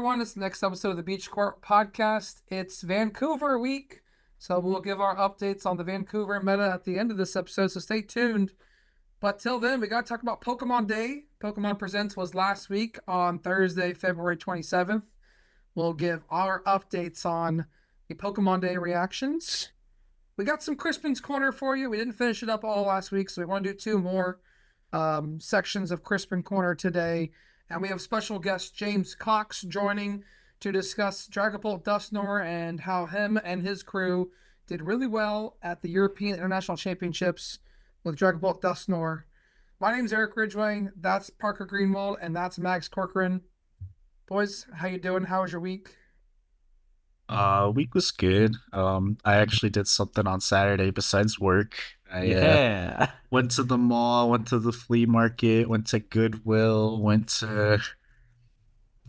everyone. It's the next episode of the Beach Court Podcast. It's Vancouver week, so we'll give our updates on the Vancouver meta at the end of this episode, so stay tuned. But till then, we got to talk about Pokemon Day. Pokemon Presents was last week on Thursday, February 27th. We'll give our updates on the Pokemon Day reactions. We got some Crispin's Corner for you. We didn't finish it up all last week, so we want to do two more sections of Crispin Corner today. And we have special guest James Cox joining to discuss Dragapult Dusknoir and how him and his crew did really well at the European International Championships with Dragapult Dusknoir. My name's Eric Ridgway. That's Parker Greenwald, and that's Max Corcoran. Boys, how you doing? How was your week? Week was good. I actually did something on Saturday besides work. I went to the mall, went to the flea market, went to Goodwill, went to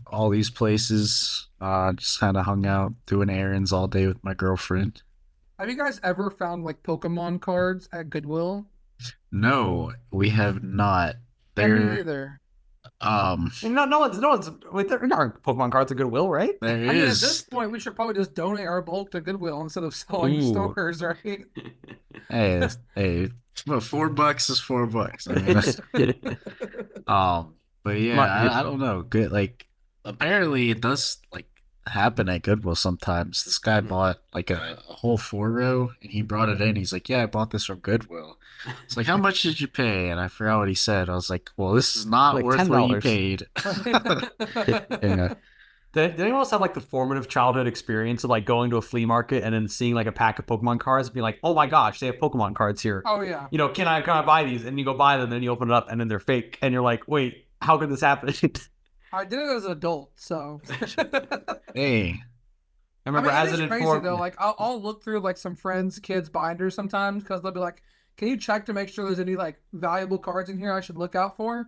all these places. Just kind of hung out doing errands all day with my girlfriend. Have you guys ever found like Pokemon cards at Goodwill? No, we have not. Me There, either. No one's. Wait, there aren't Pokemon cards at Goodwill, right? there I mean, at this is. point, we should probably just donate our bulk to Goodwill instead of selling Ooh. stores, right? Hey, well, $4 is $4. I mean, but yeah, I don't know. Good, like apparently it does like happen at Goodwill sometimes. This guy bought like a whole 4 row and he brought it in. He's like, "Yeah, I bought this from Goodwill." It's like, "How much did you pay?" And I forgot what he said. I was like, "Well, this is not Like worth what you $10. paid." Yeah. Did anyone else have like the formative childhood experience of like going to a flea market and then seeing like a pack of Pokemon cards and be like, "Oh my gosh, they have Pokemon cards here. Oh, yeah. You know, can I buy these?" And you go buy them, and then you open it up, and then they're fake, and you're like, "Wait, how could this happen?" I did it as an adult, so. Hey, I remember it as is an crazy informed. though. Like I'll look through like some friends' kids' binders sometimes because they'll be like, "Can you check to make sure there's any like valuable cards in here I should look out for?"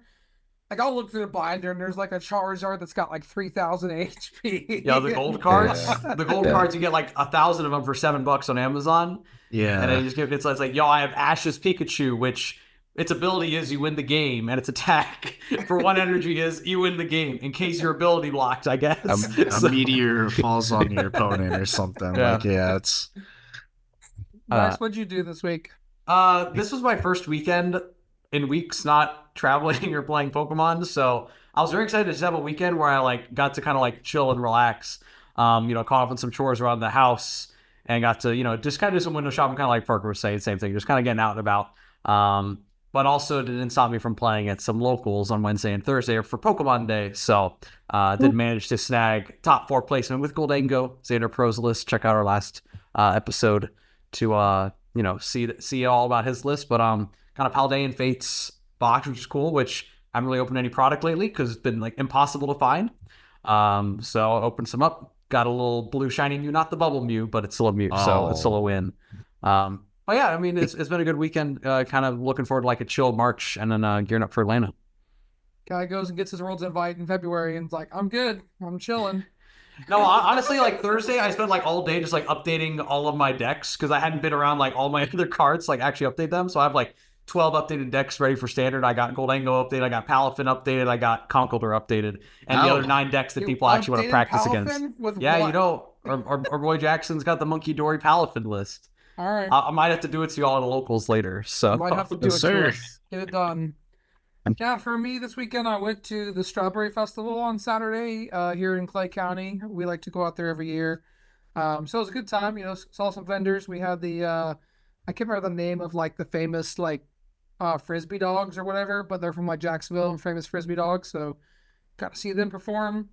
Like I'll look through the binder and there's like a Charizard that's got like 3,000 HP. Yeah, the gold cards. Yeah. The gold cards, you get like 1,000 of them for $7 on Amazon. And then yeah. you just it's like, yo, I have Ash's Pikachu, which its ability is you win the game, and its attack for 1 energy is you win the game in case your ability blocked, I guess. A meteor falls on your opponent or something. Yeah. Like, yeah, it's Max, what'd you do this week? This was my first weekend in weeks not traveling or playing Pokemon, so I was very excited to just have a weekend where I like got to kind of like chill and relax. Caught up on some chores around the house and got to, just kind of do some window shopping, kind of like Parker was saying, same thing, just kind of getting out and about. But also didn't stop me from playing at some locals on Wednesday and Thursday for Pokemon Day. So did manage to snag top 4 placement with Goldango, Xander Pro's list. Check out our last episode to see all about his list. But kind of Paldean Fates box, which is cool, which I haven't really opened any product lately because it's been like impossible to find. So I opened some up, got a little blue shiny Mew, not the bubble Mew, but it's still a Mew, so it's still a win. But yeah, I mean, it's been a good weekend. Kind of looking forward to like a chill March and then gearing up for Atlanta. Guy goes and gets his World's Invite in February and it's like, I'm good. I'm chilling. No, honestly, like Thursday, I spent like all day just like updating all of my decks because I hadn't been around like all my other cards to, like actually update them. So I have like 12 updated decks ready for standard. I got Goldango updated, I got Palafin updated, I got Conkeldurr updated, and the other 9 decks that You people actually want to updated practice Palafin against. with Yeah, what? our boy Jackson's got the Monkey Dory Palafin list. All right. I might have to do it to y'all at the locals later. So Might have to do Yes, it sir. to us. Get it done. Yeah, for me this weekend, I went to the Strawberry Festival on Saturday here in Clay County. We like to go out there every year. So it was a good time. Saw some vendors. We had the, I can't remember the name of like the famous like Frisbee dogs or whatever, but they're from like Jacksonville, famous Frisbee dogs. So got to see them perform.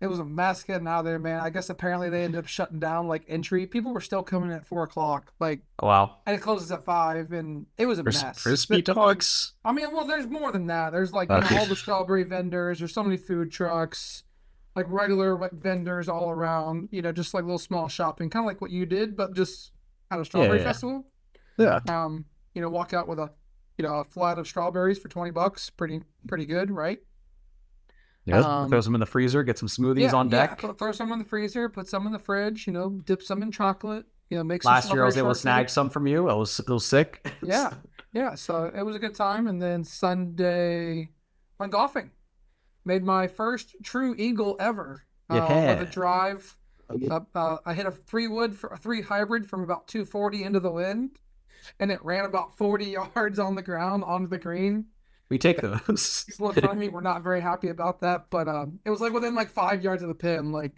It was a mess getting out of there, man. I guess apparently they ended up shutting down like entry. People were still coming at 4 o'clock, like, wow. and it closes at 5, and it was a mess. Frisbee dogs. I mean, well, there's more than that. There's like Okay. all the strawberry vendors. There's so many food trucks, like regular like vendors all around. Just like little small shopping, kind of like what you did, but just at a strawberry Yeah. festival. Yeah. Walk out with a flat of strawberries for $20. Pretty good, right? Yep. Throw some in the freezer, get some smoothies on deck. Yeah, throw some in the freezer, put some in the fridge. Dip some in chocolate. Make some. Last year I was able to strawberry snag some from you. It was sick. shortcake. Yeah. So it was a good time, and then Sunday went golfing. Made my first true eagle ever with a drive. I hit a 3-wood for a 3 hybrid from about 240 into the wind, and it ran about 40 yards on the ground onto the green. We take those. People in front of me were not very happy about that, but it was like within like 5 yards of the pin. Like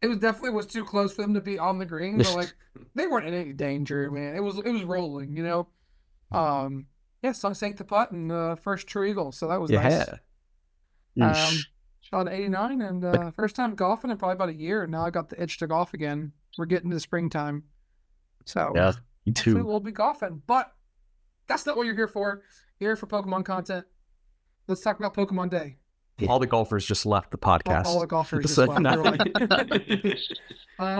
it was definitely was too close for them to be on the green, but like they weren't in any danger, man. It was rolling, you know. So I sank the putt and first true eagle, so that was nice. Shot an 89 and first time golfing in probably about a year. And now I got the itch to golf again. We're getting to springtime, so yeah, me too. We'll be golfing, but that's not what you're here for. You're here for Pokemon content. Let's talk about Pokemon Day. All the golfers just left the podcast. All the golfers just left. Let's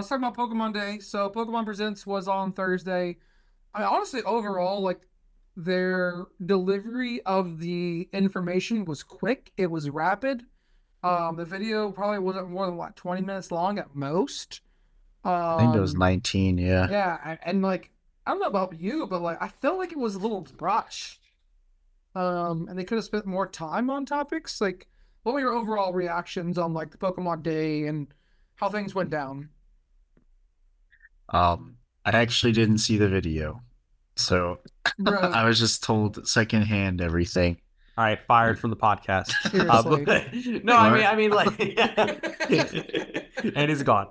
talk about Pokemon Day. So Pokemon Presents was on Thursday. I mean, honestly, overall, like their delivery of the information was quick. It was rapid. The video probably wasn't more than 20 minutes long at most. I think it was 19. Yeah. Yeah, and like I don't know about you, but like I felt like it was a little rushed. And they could have spent more time on topics. Like, what were your overall reactions on like the Pokemon Day and how things went down? I actually didn't see the video, so I was just told secondhand everything. All right, fired from the podcast. No, I mean, like, and he's gone.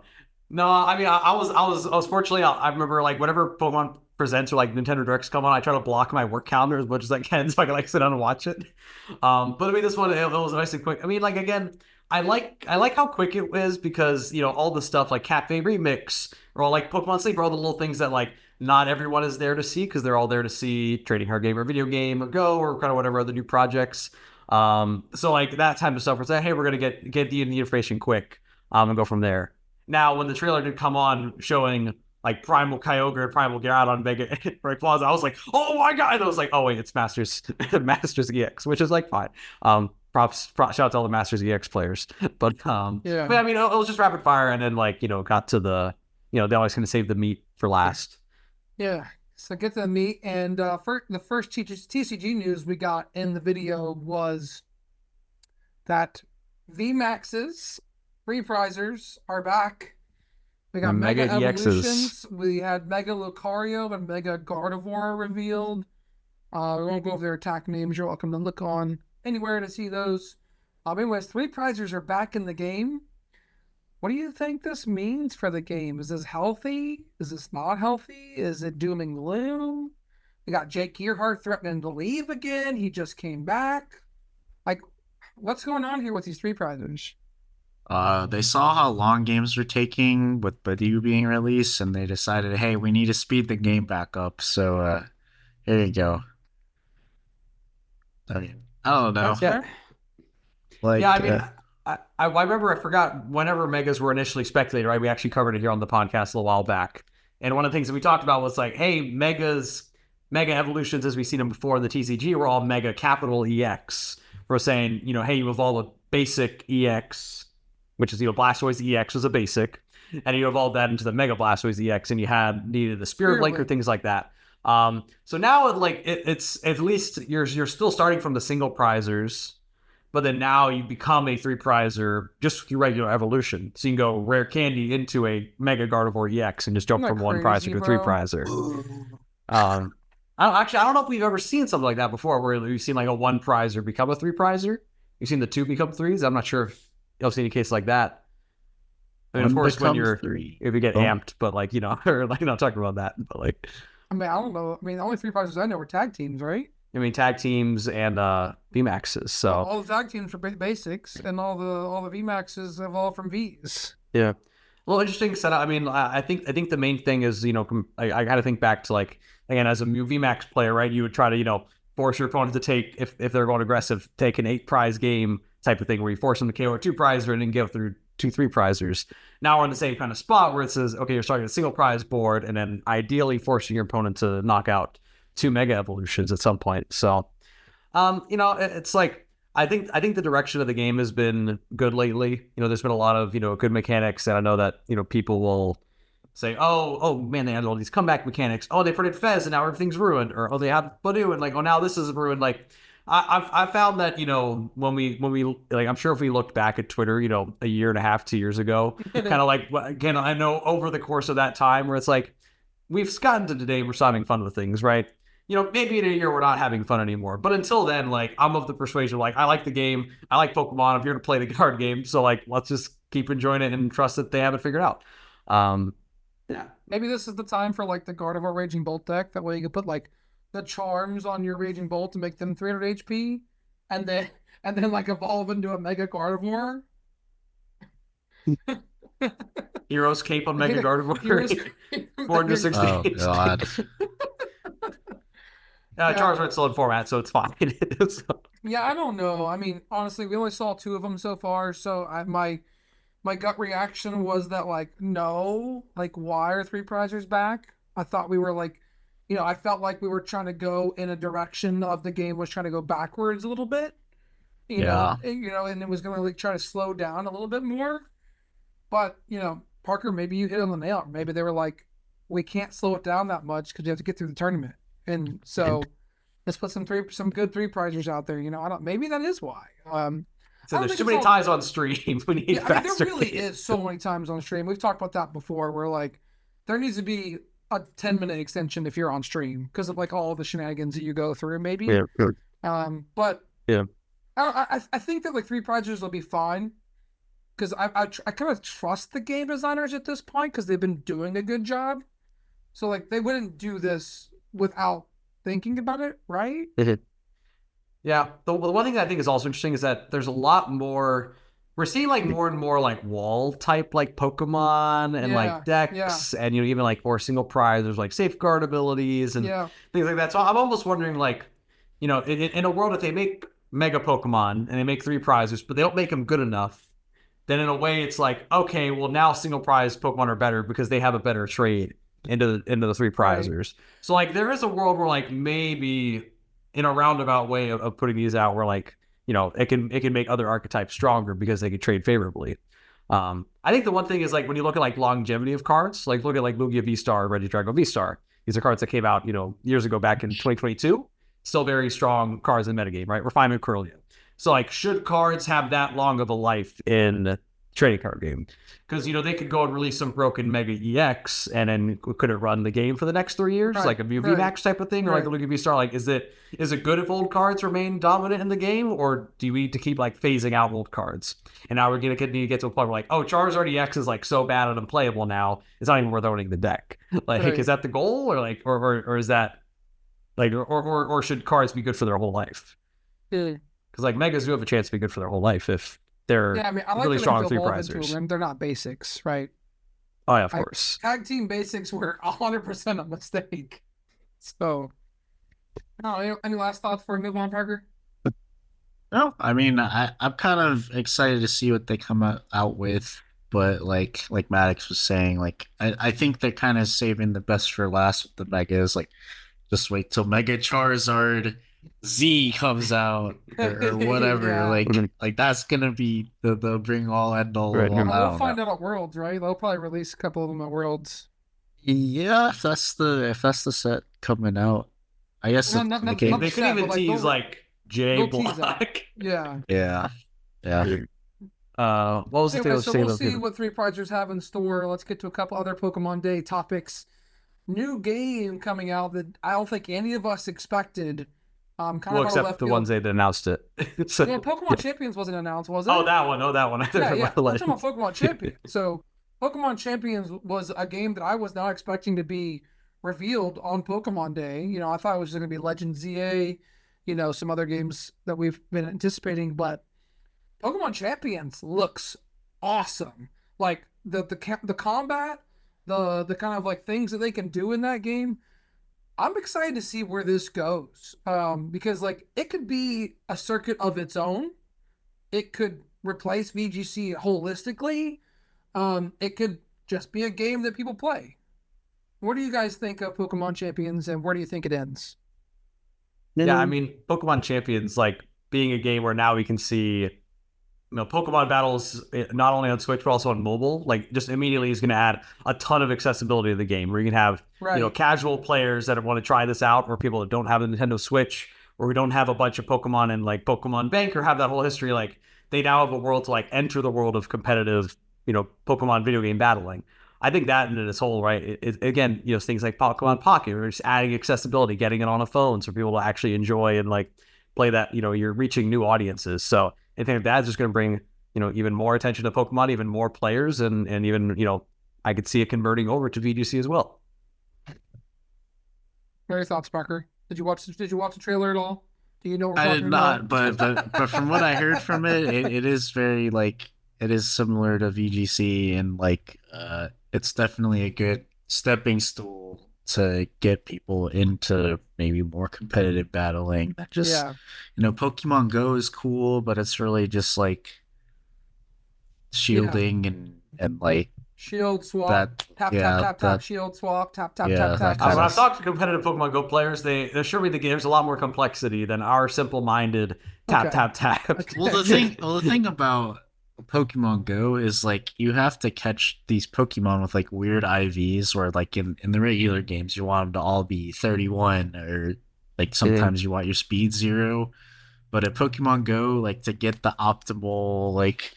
No, I mean, I was fortunately, I remember like whenever Pokemon Presents or like Nintendo Directs come on, I try to block my work calendar as much as I can so I can like sit down and watch it. But I mean, this one it was nice and quick. I mean, like again, I like how quick it was because all the stuff like Cafe Remix or all like Pokemon Sleep or all the little things that like not everyone is there to see because they're all there to see Trading Card Game or Video Game or Go or kind of whatever other new projects. So like that type of stuff, we're saying, hey, we're gonna get the information quick, and go from there. Now, when the trailer did come on showing like Primal Kyogre and Primal Gyarados Mega Break Plaza, I was like, oh my god! And I was like, oh wait, it's Masters EX, which is like fine. Props, shout out to all the Masters EX players. But yeah, but I mean, it was just rapid fire, and then like got to the they're always going to save the meat for last. Yeah. So get to the meat, and for the first TCG news we got in the video was that VMAX's free prizers are back. We got Mega Evolutions. We had Mega Lucario and Mega Gardevoir revealed. We won't go over their attack names. You're welcome to look on anywhere to see those. Anyways, 3 prizers are back in the game. What do you think this means for the game? Is this healthy? Is this not healthy? Is it doom and gloom? We got Jake Gearhart threatening to leave again. He just came back. Like, what's going on here with these 3 prizers? They saw how long games were taking with Badu being released, and they decided, hey, we need to speed the game back up. So, here you go. I don't know. Yeah. Like, yeah, I mean, I remember, I forgot whenever Megas were initially speculated, right? We actually covered it here on the podcast a little while back. And one of the things that we talked about was like, hey, Mega Evolutions, as we've seen them before in the TCG, were all Mega capital EX. We're saying, hey, you evolve a basic EX, which is, Blastoise EX was a basic, and you evolved that into the Mega Blastoise EX, and you needed the Spirit Link or things like that. So now, like, it's at least you're still starting from the single prizers, but then now you become a 3 prizer just through regular evolution. So you can go rare candy into a Mega Gardevoir EX and just jump from 1 prizer to 3 prizer. I don't know if we've ever seen something like that before, where we've seen like a 1 prizer become a 3 prizer. You've seen the 2 become 3s. I'm not sure if you'll see any case like that. I mean, of course, when if you get amped, but like, or like, not talking about that, but like, I mean, I don't know. I mean, the only 3 prizers I know were tag teams, right? I mean, tag teams and VMAXs. So all the tag teams are basics, and all the VMAXs evolve from Vs. Yeah, well, interesting setup. I mean, I think the main thing is I got to think back to like, again, as a VMAX player, right? You would try to force your opponent to take, if they're going aggressive, take an 8 prize game type of thing, where you force them to KO a 2 prizer and then go through 2 3 prizers. Now we're in the same kind of spot where it says, okay, you're starting a single prize board, and then ideally forcing your opponent to knock out 2 Mega Evolutions at some point. So, it's like, I think the direction of the game has been good lately. There's been a lot of, good mechanics, and I know that, people will say, oh man, they had all these comeback mechanics. Oh, they predicted Fez and now everything's ruined. Or, oh, they have Badu and like, oh, now this is ruined. Like, I've found that, when we like, I'm sure if we looked back at Twitter, a year and a half, 2 years ago, kind of like, again, I know over the course of that time where it's like, we've gotten to today, we're having fun with things, right? Maybe in a year we're not having fun anymore. But until then, like, I'm of the persuasion, like, I like the game. I like Pokemon. I'm here to play the card game. So, like, let's just keep enjoying it and trust that they have it figured out. Yeah. Maybe this is the time for, like, the Gardevoir Raging Bolt deck. That way you can put, like, the charms on your Raging Bolt to make them 300 HP. And then like, evolve into a Mega Gardevoir. Heroes Cape on Mega Gardevoir. 460. Oh, God. Charizard's still in format, so it's fine. Yeah, I don't know. I mean, honestly, we only saw 2 of them so far, so my gut reaction was that, like, no, like, why are 3 prizers back? I thought we were like, I felt like we were trying to go in a direction of the game was trying to go backwards a little bit, and it was going to, like, try to slow down a little bit more. But, Parker, maybe you hit on the nail. Maybe they were like, we can't slow it down that much because you have to get through the tournament. And so let's put some good 3 prizers out there. Maybe that is why. So there's too many times on stream. We need faster. There really is so many times on stream. We've talked about that before. Where, like, there needs to be a 10-minute extension if you're on stream because of, like, all the shenanigans that you go through. Maybe. Yeah. But yeah, I think that, like, 3 prizers will be fine because I kind of trust the game designers at this point because they've been doing a good job. So, like, they wouldn't do this without thinking about it, right? Yeah. The one thing that I think is also interesting is that there's a lot more. We're seeing, like, more and more, like, wall type, like, Pokemon and like decks, and even, like, more single prize. There's, like, safeguard abilities and things like that. So I'm almost wondering, like, in a world if they make Mega Pokemon and they make 3 prizes, but they don't make them good enough, then in a way it's like, okay, well, now single prize Pokemon are better because they have a better trade into the 3 prizers. Right. So, like, there is a world where, like, maybe in a roundabout way of putting these out where, like, it can make other archetypes stronger because they can trade favorably. I think the one thing is, like, when you look at, like, longevity of cards, like, look at, like, Lugia V-Star, Regidrago V-Star. These are cards that came out, years ago back in 2022. Still very strong cards in metagame, right? Refinement Curlia. So, like, should cards have that long of a life in trading card game? Because, they could go and release some broken Mega EX and then could it run the game for the next 3 years? Right, like a VMAX type of thing? Or like a Lugia V-Star? Like, is it good if old cards remain dominant in the game? Or do we need to keep, like, phasing out old cards? And now we're going to need to get to a point where, like, oh, Charizard EX is, like, so bad and unplayable now, it's not even worth owning the deck. Like, is that the goal? Or, like, or is that, like, or should cards be good for their whole life? Because, like, Megas do have a chance to be good for their whole life if they're really strong 3 prizers. They're not basics, right? Oh, yeah, of course. Tag team basics were 100% a mistake. So, any last thoughts before we move on, Parker? No, I mean, I'm kind of excited to see what they come out with. But like Maddox was saying, like, I think they're kind of saving the best for last with the Megas. Like, just wait till Mega Charizard Z comes out or whatever. Like that's gonna be the bring all end all. Right. We'll find out at Worlds, right? They'll probably release a couple of them at Worlds. Yeah, if that's the set coming out, I guess they could even tease like J Block. Yeah. What was the thing I was saying? We'll see what 3 prizers have in store. Let's get to a couple other Pokemon Day topics. New game coming out that I don't think any of us expected. Except the ones that announced it. Pokemon Champions wasn't announced, was it? Oh, that one. I'm talking about Pokemon Champions. So, Pokemon Champions was a game that I was not expecting to be revealed on Pokemon Day. I thought it was going to be Legend ZA, some other games that we've been anticipating. But Pokemon Champions looks awesome. Like, the combat, the kind of, like, things that they can do in that game. I'm excited to see where this goes because, like, it could be a circuit of its own. It could replace VGC holistically. It could just be a game that people play. What do you guys think of Pokemon Champions, and where do you think it ends? Yeah, I mean, Pokemon Champions, like, being a game where now we can see Pokemon battles not only on Switch but also on mobile, like, just immediately is going to add a ton of accessibility to the game where you can have casual players that want to try this out, or people that don't have a Nintendo Switch, or we don't have a bunch of Pokemon in like Pokemon Bank or have that whole history. Like they now have a world to like enter the world of competitive, Pokemon video game battling. I think that in its whole, right, again, things like Pokemon Pocket, or just adding accessibility, getting it on a phone so people to actually enjoy and like play that, you're reaching new audiences. So I think that's just going to bring, even more attention to Pokemon, even more players, and even, I could see it converting over to VGC as well. What are your thoughts, Parker? Did you watch the trailer at all? Do you know what we're I talking did not, about? but from what I heard from it is very like it is similar to VGC, and like it's definitely a good stepping stool to get people into maybe more competitive battling. That just Pokemon Go is cool, but it's really just like shielding and like shield swap, that, tap, shield swap, tap. When I've talked to competitive Pokemon Go players, they assure me the game's a lot more complexity than our simple-minded tap. Okay. Well, the thing about Pokemon Go is like you have to catch these Pokemon with like weird IVs, where like in the regular games you want them to all be 31, or like sometimes you want your speed 0, but at Pokemon Go, like to get the optimal like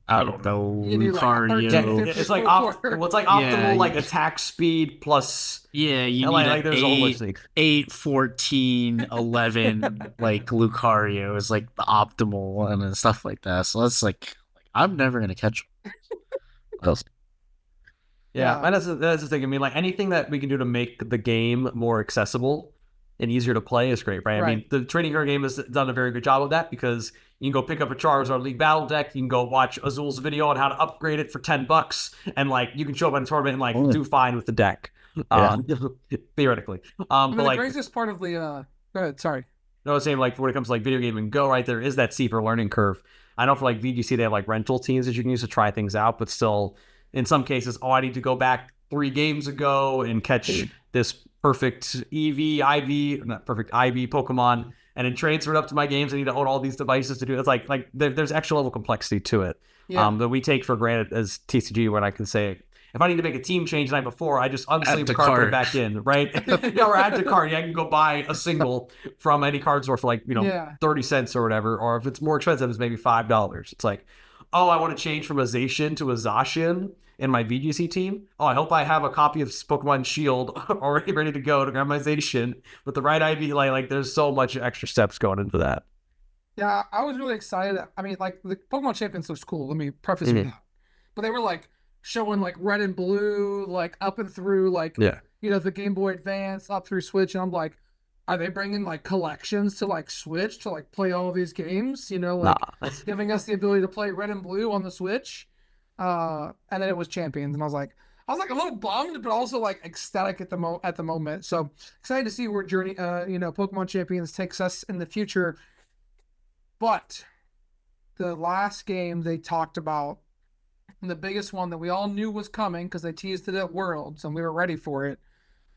I don't know, Lucario. It's like optimal like attack speed plus. Yeah, you need like 8, 14, 11 like Lucario is like the optimal one and stuff like that. So that's like I'm never gonna catch them. Yeah, and that's the thing. I mean, like anything that we can do to make the game more accessible and easier to play is great, right? I mean, the trading card game has done a very good job of that, because you can go pick up a Charizard League Battle deck, you can go watch Azul's video on how to upgrade it for $10, and like you can show up in a tournament and like do fine with the deck, theoretically. But the craziest part of the go ahead, sorry. No, I was saying, like when it comes to like video game and Go, right, there is that steeper learning curve. I know for like VGC they have like rental teams that you can use to try things out, but still, in some cases, I need to go back 3 games ago and catch this perfect IV Pokemon, and then transfer it up to my games. I need to own all these devices to do it. It's like there's extra level complexity to it that we take for granted as TCG, when I can say, if I need to make a team change the night before, I just unsleeve the card, put it back in, right? Or add to card. I can go buy a single from any card store for like 30 cents or whatever. Or if it's more expensive, it's maybe $5. It's like, oh, I want to change from a Zacian to a Zacian in my VGC team. Oh, I hope I have a copy of Pokemon Shield already ready to go to grab my Zacian with the right IV. Like there's so much extra steps going into that. Yeah, I was really excited. I mean, like the Pokemon Champions looks cool. Let me preface with that. But they were like showing like red and blue, like up and through, like the Game Boy Advance up through Switch, and I'm like, are they bringing like collections to like Switch to like play all of these games? Giving us the ability to play red and blue on the Switch. And then it was Champions, and I was like a little bummed, but also like ecstatic at the moment. So excited to see where Pokemon Champions takes us in the future. But the last game they talked about, and the biggest one that we all knew was coming because they teased it at Worlds and we were ready for it,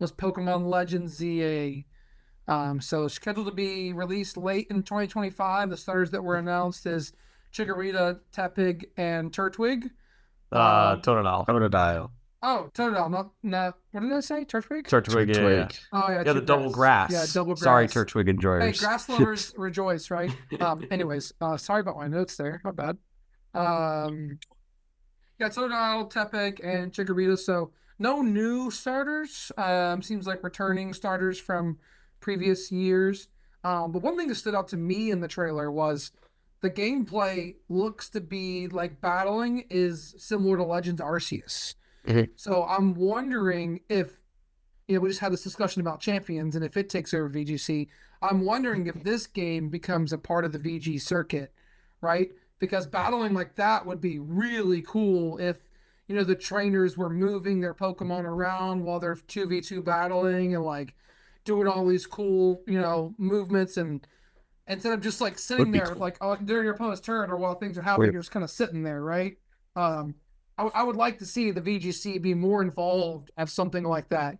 was Pokemon Legends ZA. So scheduled to be released late in 2025. The starters that were announced is Chikorita, Tepig, and Turtwig. Totodile. Oh, Totodile. No. What did I say? Turtwig? Turtwig. Yeah. Oh, yeah. The double grass. Yeah, double grass. Sorry, Turtwig enjoyers. Hey, grass lovers rejoice, right? Anyways, sorry about my notes there. My bad. Totodile, Tepig, and Chikorita. So no new starters. Seems like returning starters from previous years. But one thing that stood out to me in the trailer was the gameplay looks to be like battling is similar to Legends Arceus. So I'm wondering if, we just had this discussion about Champions and if it takes over VGC, I'm wondering if this game becomes a part of the VG circuit, right? Because battling like that would be really cool if, the trainers were moving their Pokemon around while they're 2v2 battling and like doing all these cool, movements, and instead of just like sitting there, like during your opponent's turn or while things are happening, you're just kind of sitting there, right? I would like to see the VGC be more involved at something like that,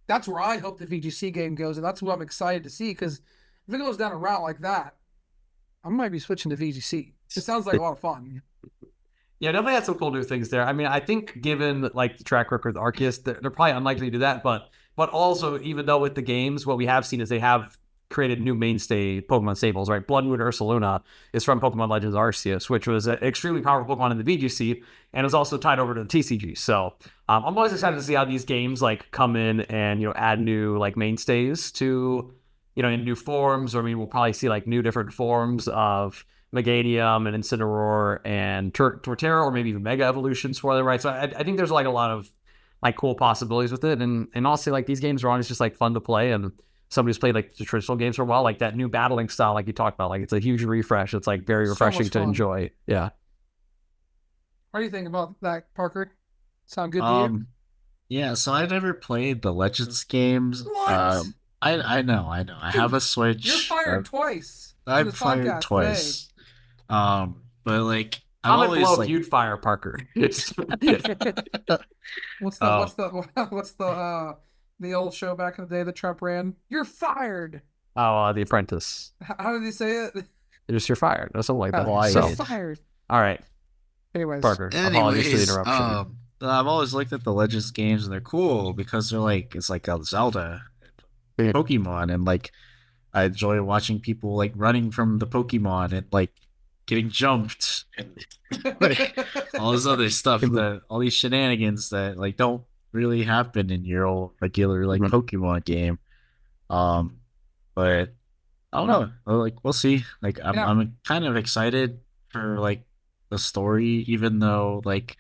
That's where I hope the VGC game goes, and that's what I'm excited to see, because if it goes down a route like that, I might be switching to VGC. It sounds like a lot of fun. Yeah, definitely had some cool new things there. I mean, I think given like the track record with Arceus, they're probably unlikely to do that, but But also, even though with the games, what we have seen is they have created new mainstay Pokemon stables, right? Blood Moon Ursaluna is from Pokemon Legends Arceus, which was an extremely powerful Pokemon in the VGC and is also tied over to the TCG. So I'm always excited to see how these games like come in and add new like mainstays to in new forms. Or I mean, we'll probably see like new different forms of Meganium and Incineroar and Torterra, or maybe even Mega Evolutions for them, right? So I think there's like a lot of like cool possibilities with it, and also like these games are always just like fun to play, and somebody who's played like the traditional games for a while, like that new battling style, like you talked about, like it's a huge refresh. It's like very refreshing to enjoy. Yeah. What do you think about that, Parker? Sound good to you? Yeah. So I never played the Legends games. What? I know. I have a Switch. You're fired twice. I've fired twice. Today. But like I'm always like, you'd fire Parker. What's the old show back in the day that Trump ran? You're fired. Oh, The Apprentice. How did he say it? Just you're fired, or something like that. So fired. All right. Anyways, Parker. Apologies for the interruption. I've always looked at the Legends games and they're cool because they're like it's like a Zelda, Pokemon, and like I enjoy watching people like running from the Pokemon and like getting jumped and like, all this other stuff, all these shenanigans that like don't really happen in your old regular like Pokemon game. But I don't know. Like we'll see. Like I'm kind of excited for like the story, even though like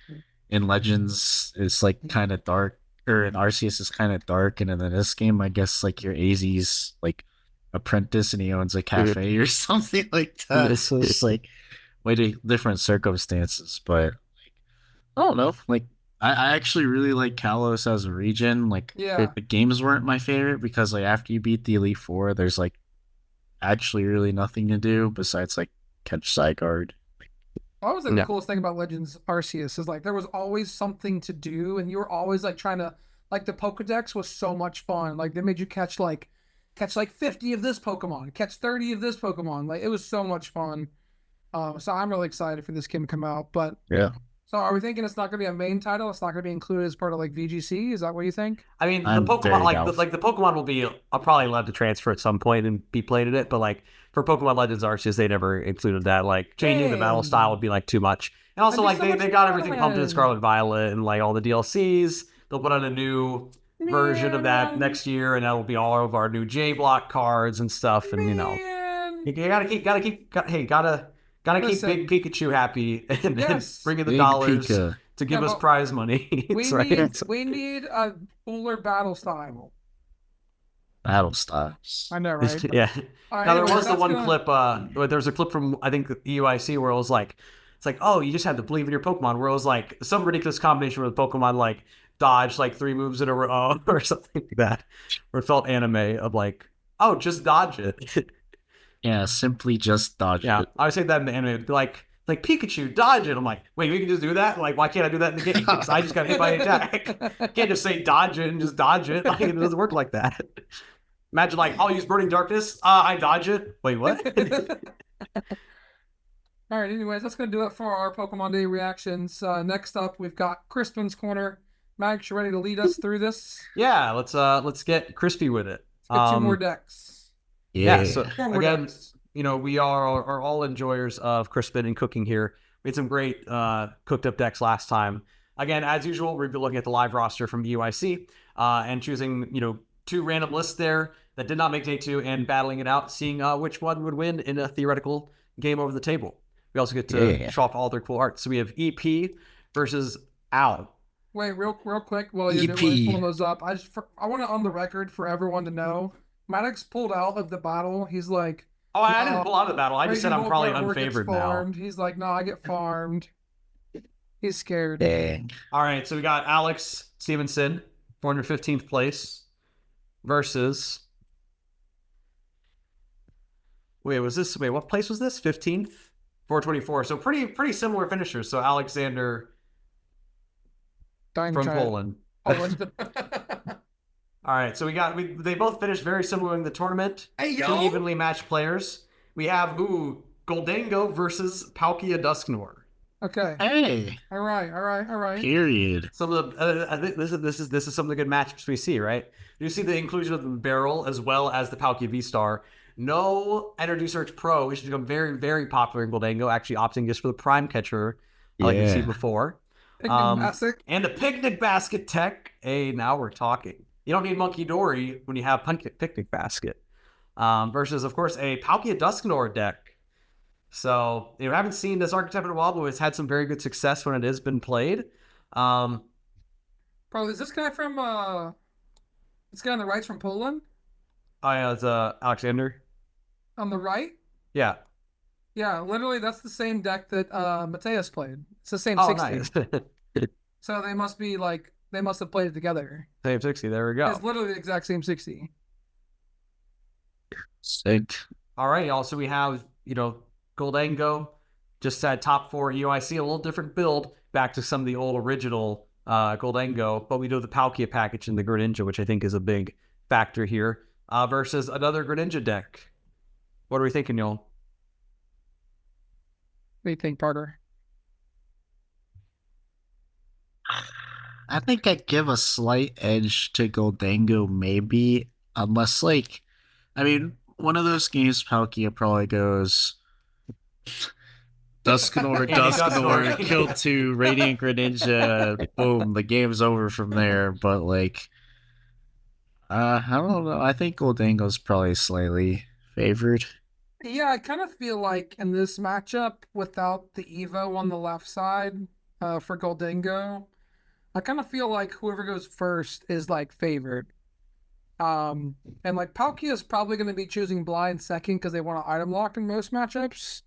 in Legends it's like kind of dark, or in Arceus is kind of dark, and then in this game I guess like your AZ's like apprentice and he owns a cafe or something like that. It's just like way different circumstances, but like, I don't know. Like I actually really like Kalos as a region. Like the games weren't my favorite because like after you beat the Elite Four, there's like actually really nothing to do besides like catch Zygarde. That was the coolest thing about Legends Arceus is like there was always something to do, and you were always like trying to like the Pokedex was so much fun. Like they made you catch like 50 of this Pokemon, catch 30 of this Pokemon. Like it was so much fun. So I'm really excited for this game to come out. But so are we thinking it's not going to be a main title? It's not going to be included as part of like VGC? Is that what you think? I mean, the Pokemon the Pokemon will be probably allowed to transfer at some point and be played in it. But like for Pokemon Legends Arceus, they never included that. Like changing the battle style would be like too much. And also like they got everything pumped in Scarlet Violet and like all the DLCs. They'll put out a new version of that next year, and that will be all of our new J Block cards and stuff. And you gotta keep Big Pikachu happy and bring in the dollars to give us prize money. We need a cooler battle style. Battle styles. I know, right? Yeah. Right, now there was the one clip. There was a clip from I think the EUIC where it was like, it's like, oh, you just have to believe in your Pokemon. Where it was like some ridiculous combination where the Pokemon like dodge like 3 moves in a row or something like that, where it felt anime of like, oh, just dodge it. Yeah, simply just dodge it. I would say that in the anime, it'd be like Pikachu, dodge it. I'm like, wait, we can just do that? Like, why can't I do that in the game? Because I just got hit by an attack. I can't just say dodge it and just dodge it. Like, it doesn't work like that. Imagine like, I'll use Burning Darkness. I dodge it. Wait, what? All right, anyways, that's going to do it for our Pokemon Day reactions. Next up, we've got Crispin's Corner. Max, you ready to lead us through this? Yeah, let's get crispy with it. Let's get 2 more decks. Yeah, so again, we are all enjoyers of Crispin and cooking here. We had some great cooked up decks last time. Again, as usual, we've been looking at the live roster from UIC and choosing, 2 random lists there that did not make day 2 and battling it out, seeing which one would win in a theoretical game over the table. We also get to show off all their cool art. So we have EP versus Al. Wait, real quick, while you're pulling those up, I want to on the record for everyone to know, Maddox pulled out of the battle. He's like, oh, I didn't pull out of the battle. I just said I'm probably unfavored now. He's like, no, I get farmed. He's scared. Dang. All right, so we got Alex Stevenson, 415th place, versus. Wait, what place was this? 15th? 424. So pretty similar finishers. So Alexander from Poland. All right, so they both finished very similar in the tournament. Hey, 2 evenly matched players. We have Goldango versus Palkia Dusknoir. Okay. Hey, All right. period. Some of the I think this is some of the good matchups we see, right? You see the inclusion of the Barrel as well as the Palkia V-Star. No Energy Search Pro, which has become very, very popular in Goldango, actually opting just for the Prime Catcher, like we've seen Yeah. before. Picnic basket. And the Picnic Basket tech. Hey, now we're talking. You don't need Monkey Dory when you have Picnic Basket. Versus, of course, a Palkia Dusknoir deck. So, you haven't seen this archetype in a while, but it's had some very good success when it has been played. Bro, is this guy from this guy on the right's from Poland? It's Alexander. On the right? Yeah. Yeah, literally that's the same deck that Mateus played. It's the same Oh, 60. nice. So they must have played it together. Same 60. There we go. It's literally the exact same 60. Sick. All right, y'all. So we have, Goldango just at top 4 UIC, a little different build back to some of the old original Goldango, but we do the Palkia package and the Greninja, which I think is a big factor here, versus another Greninja deck. What are we thinking, y'all? What do you think, Parker? I think I'd give a slight edge to Goldango, maybe, unless, one of those games, Palkia probably goes Dusknoir, kill 2, Radiant Greninja, boom, the game's over from there. But, I don't know. I think Goldango's probably slightly favored. Yeah, I kind of feel like in this matchup, without the Evo on the left side for Goldango, I kind of feel like whoever goes first is favored. And Palkia is probably going to be choosing blind second because they want to item lock in most matchups.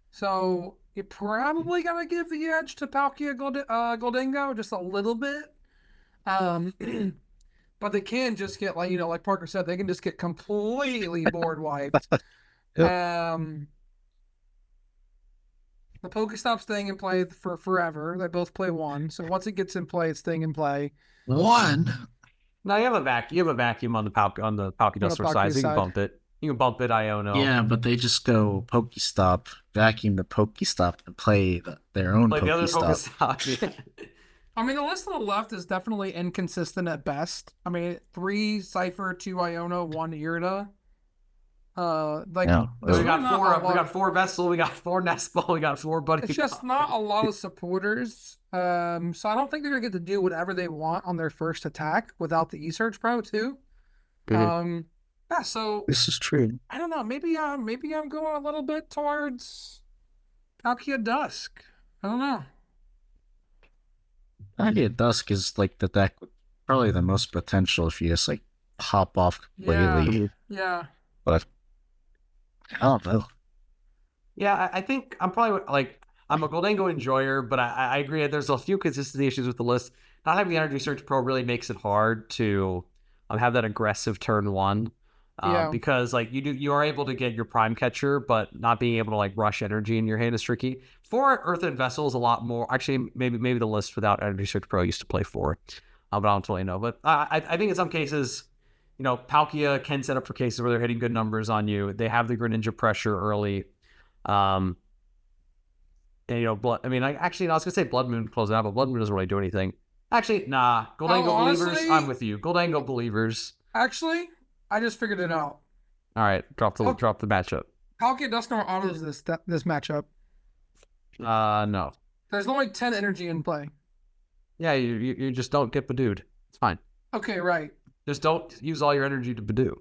So you're probably going to give the edge to Palkia Goldango just a little bit. But they can just get like Parker said, they can just get completely board wiped. The Pokestop's staying in play for forever. They both play 1. So once it gets in play, it's staying in play. 1? No, you have a vacuum on the Palkia Dusknoir side. So you can bump it. You can bump it, Iono. Yeah, but they just go Pokestop, vacuum the Pokestop, and play their own Like the other Pokestop. Pokestop. I mean, the list on the left is definitely inconsistent at best. I mean, 3 Cypher, 2 Iono, 1 Irida. We got 4 Vessel, we got 4 Nestball, we got 4 Buddy. It's just not a lot of supporters. So I don't think they're gonna get to do whatever they want on their first attack without the E-Search Pro too. Mm-hmm. Yeah, so This is true. I don't know. Maybe I'm going a little bit towards Palkia Dusk. I don't know. Palkia Dusk is the deck with probably the most potential if you just hop off completely. Yeah. But I don't know. Yeah, I think I'm probably I'm a Goldango enjoyer, but I agree that there's a few consistency issues with the list. Not having the Energy Search Pro really makes it hard to have that aggressive turn 1. Because you are able to get your Prime Catcher, but not being able to rush energy in your hand is tricky. 4 Earthen Vessel is a lot more. Actually, maybe the list without Energy Search Pro used to play 4, but I don't totally know. But I think in some cases, Palkia can set up for cases where they're hitting good numbers on you. They have the Greninja pressure early. And, Blood. I mean, I was gonna say Blood Moon closing out, but Blood Moon doesn't really do anything. Actually, nah. Goldango Believers, I'm with you. Goldango Believers. Actually, I just figured it out. All right, drop the matchup. Palkia Dusknoir autos this matchup. No. There's only 10 energy in play. Yeah, you just don't get Badooed. It's fine. Okay, right. Just don't use all your energy to Badoo.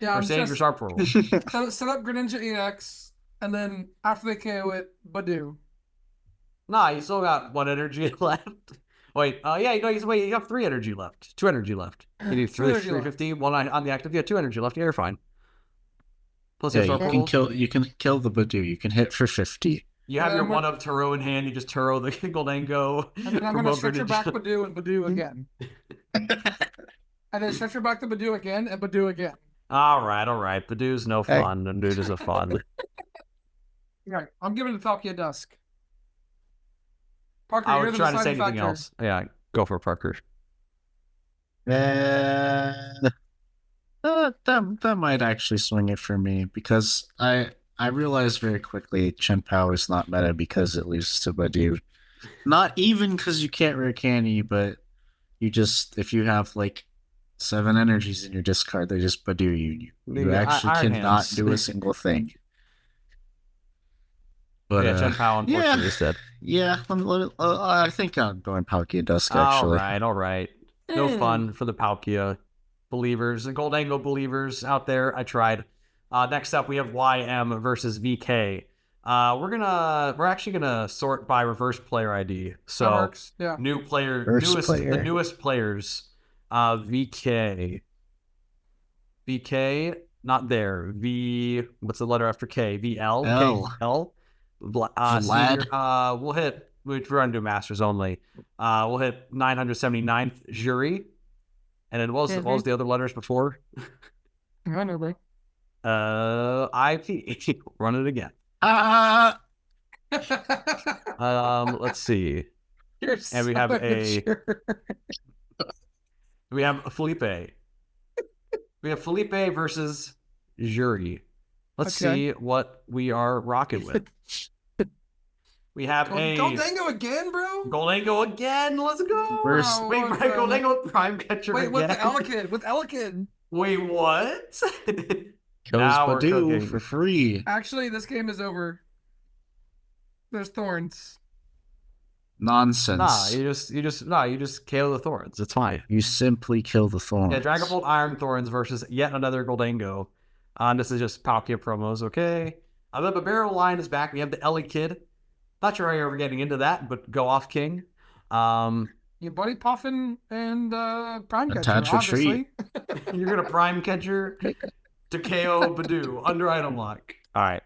Yeah, or save your Sharp Portal. Set up Greninja EX, and then after they KO it, Badoo. Nah, you still got 1 energy left. Wait, you have 3 energy left. 2 energy left. You do 350, 1 on the active. Yeah, 2 energy left. Yeah, you're fine. Plus you can kill the Badoo. You can hit for 50. You have your 1 of Turo in hand. You just Turo the Goldango. And then I'm going to stretch your back Badoo and Badoo again. And then stretch your back to Badoo again and Badoo again. All right. Badoo's no fun. Badoo is a fun. Right. I'm giving it to Palkia Dusk. Parker, I you're was the trying to say deciding anything factor. else. Yeah, go for Parker. That might actually swing it for me because I I realized very quickly Chien-Pao is not meta because it loses to Badoo. Not even because you can't rare candy, but you just, if you have like 7 energies in your discard, they just Badoo you. You The actually Iron cannot Hands. do a single thing. But Yeah, Chien-Pao unfortunately is dead. yeah. I think I'm going Palkia Dusk All actually. right. No fun for the Palkia believers and Goldango believers out there. I tried. Next up, we have YM versus VK. We're actually gonna sort by reverse player ID. So That works. Yeah. the newest players. VK, not there. What's the letter after K? VL. L. KL. Vlad. We're gonna do masters only. We'll hit 979th jury. And then what was the other letters before? I know, bro. IP. Run it again. Let's see. And we have we have Felipe. We have Felipe versus Jury. Let's see what we are rocking with. We have Goldango again, bro. Goldango again. Let's go. Wait, Goldango Prime Catcher. Wait, again. with Elekid. Wait, what? Kills Badoo for free. Actually, this game is over. There's thorns. Nonsense. You just KO the thorns. It's fine. You simply kill the thorns. Yeah, Dragapult Iron Thorns versus yet another Goldango. This is just Palkia promos, okay? The Babero line is back. We have the Ellie Kid. Not sure how you're ever getting into that, but go off, King. You Buddy Puffin and Prime Catcher, obviously. You're gonna Prime Catcher to KO Badoo under item lock. All right.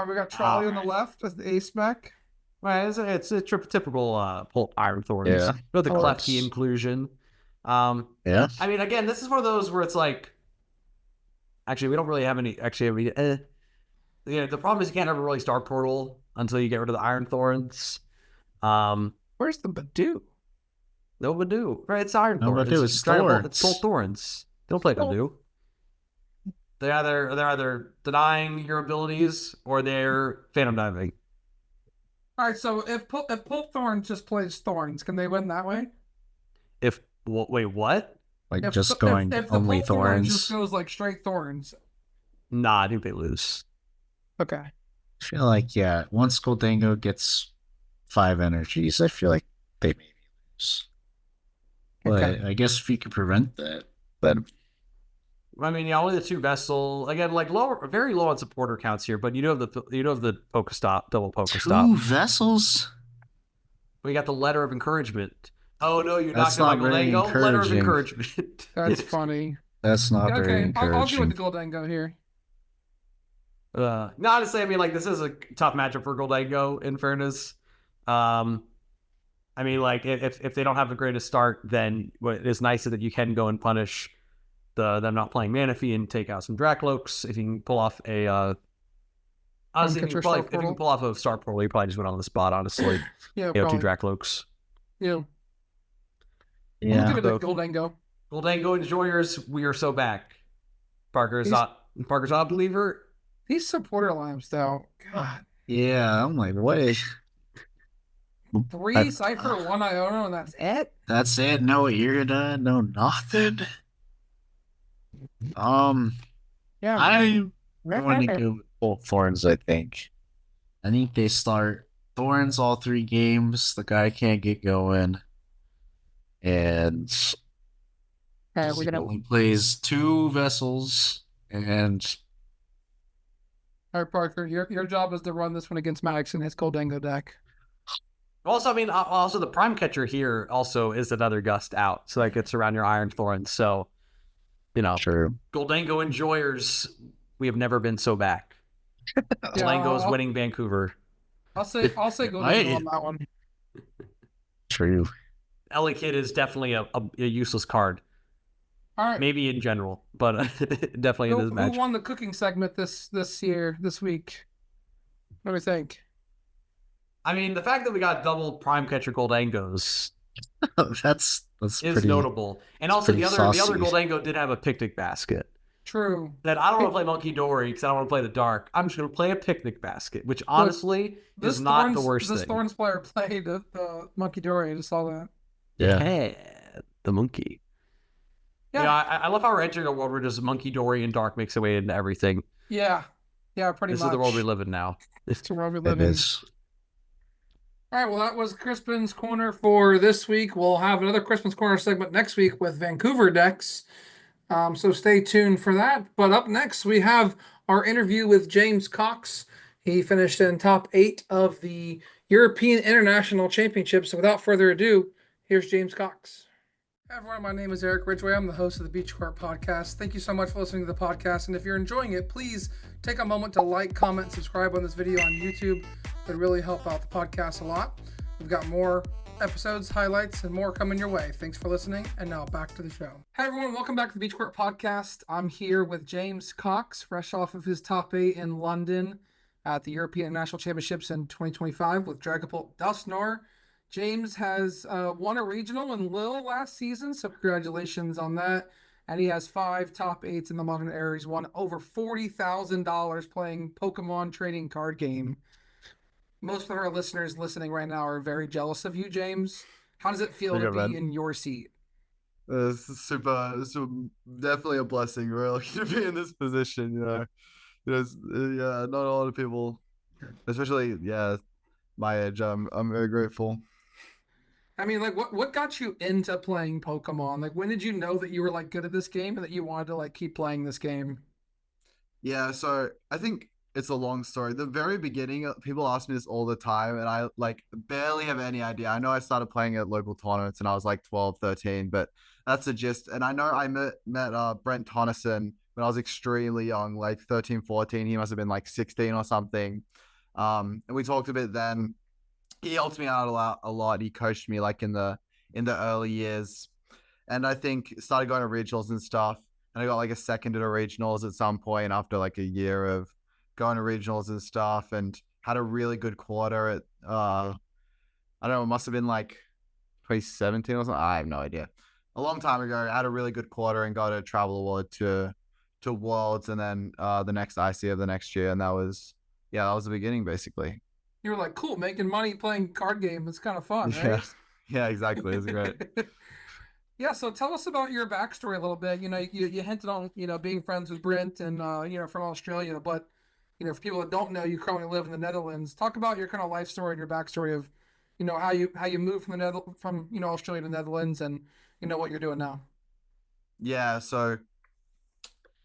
We got Trolley on the left as the ace back. Right, it's a typical Pult Iron Thorns. Yeah. With the Klefki inclusion. Yeah. I mean, again, this is one of those where it's like, actually, we don't really have any. Actually, the problem is you can't ever really Star Portal until you get rid of the Iron Thorns. Where's the Badoo? No Badoo. Right, it's Iron Thorns. Badoo, it's Thorns. It's Pult Thorns. They don't play Badoo. They're either denying your abilities or they're Phantom Diving. All right, so if Pult Thorns just plays Thorns, can they win that way? Wait, what? Like if only Pult Thorns. Just goes like straight Thorns. Nah, I think they lose. Okay. I feel like, once Goldango gets 5 energies, I feel like they maybe lose. But I guess if you could prevent that, but I mean, only the 2 vessel again, like very low on supporter counts here, but you know the Pokestop, double Pokestop. 2 vessels. We got the letter of encouragement. Oh no, you're That's not very Goldango. Letter of encouraging. encouragement. That's funny. That's not very encouraging. I'll go with the Goldango here. No, honestly, I mean, like, this is a tough matchup for Goldango, in fairness. I mean, like, if they don't have the greatest start, then it is nice that you can go and punish them not playing Manaphy and take out some Dracloaks. If you can pull off honestly, if you can pull off a Star Portal, you probably just went on the spot, honestly. Yeah, 2 Dracloaks. Yeah. Yeah. I'll give it to Goldango. Goldango enjoyers, we are so back. Parker's not a believer. These supporter lamps, though. God. Yeah, I'm like, what is 3 Cypher, 1 Iono, and that's it? That's it? No Irida, no nothing. Yeah. I'm going to go with Pult Thorns, I think. I think they start Thorns all 3 games. The guy can't get going. And he only plays 2 vessels. And all right, Parker, your job is to run this one against Maddox in his Goldango deck. Also, I mean, the Prime Catcher here also is another gust out, so that gets around your Iron Thorns. So, True. Goldango enjoyers, we have never been so back. Goldango is winning Vancouver. I'll say Goldango on that one. True. Ellie Kid is definitely a useless card. All right. Maybe in general, but definitely in this match. Who won the cooking segment this week? What do we think? I mean, the fact that we got double Prime Catcher Goldangos that's is pretty notable. And also the other saucy. Goldango did have a picnic basket. True. That I don't want to play Monkey Dory because I don't want to play the dark. I'm just going to play a picnic basket, which honestly is not the worst this thing. Thorns player played the Monkey Dory. I just saw that. Yeah, the monkey. Yeah, I love how we're entering a world where just Monkey Dory and dark makes their way into everything. Yeah, pretty much. This is the world we live in now. It's the world we live in. It is. All right, well, that was Crispin's Corner for this week. We'll have another Crispin's Corner segment next week with Vancouver decks. So stay tuned for that. But up next, we have our interview with James Cox. He finished in top 8 of the European International Championships. So without further ado, here's James Cox. Hey everyone, my name is Eric Ridgway. I'm the host of the Beach Court Podcast. Thank you so much for listening to the podcast. And if you're enjoying it, please take a moment to like, comment, subscribe on this video on YouTube. It would really help out the podcast a lot. We've got more episodes, highlights, and more coming your way. Thanks for listening. And now back to the show. Hey everyone, welcome back to the Beach Court Podcast. I'm here with James Cox, fresh off of his top 8 in London at the European National Championships in 2025 with Dragapult Dustnor. James has won a regional in Lille last season, so congratulations on that. And he has 5 top 8s in the modern era. He's won over $40,000 playing Pokemon trading card game. Most of our listeners listening right now are very jealous of you, James. How does it feel to be in your seat? It's definitely a blessing. We're lucky to be in this position, not a lot of people, especially my age. I'm very grateful. I mean, like, what got you into playing Pokemon? Like, when did you know that you were like good at this game and that you wanted to like keep playing this game? Yeah, so I think it's a long story. The very beginning, people ask me this all the time, and I like barely have any idea. I know I started playing at local tournaments and I was like 12, 13, but that's the gist. And I know I met Brent Tonneson when I was extremely young, like 13, 14. He must have been like 16 or something. And we talked a bit then. He helped me out a lot. He coached me like in the early years. And I think started going to regionals and stuff. And I got like a second at a regionals at some point after like a year of going to regionals and stuff, and had a really good quarter at I don't know, it must have been like 2017 or something. I have no idea. A long time ago, I had a really good quarter and got a travel award to Worlds, and then the next IC of the next year, and that was the beginning basically. You were like, cool, making money playing card game. It's kind of fun, right? Yeah, exactly. It's great. Yeah, so tell us about your backstory a little bit. You know, you hinted on, being friends with Brent and, from Australia, but, for people that don't know, you currently live in the Netherlands. Talk about your kind of life story and your backstory of, how you moved from Australia to the Netherlands and, what you're doing now. Yeah, so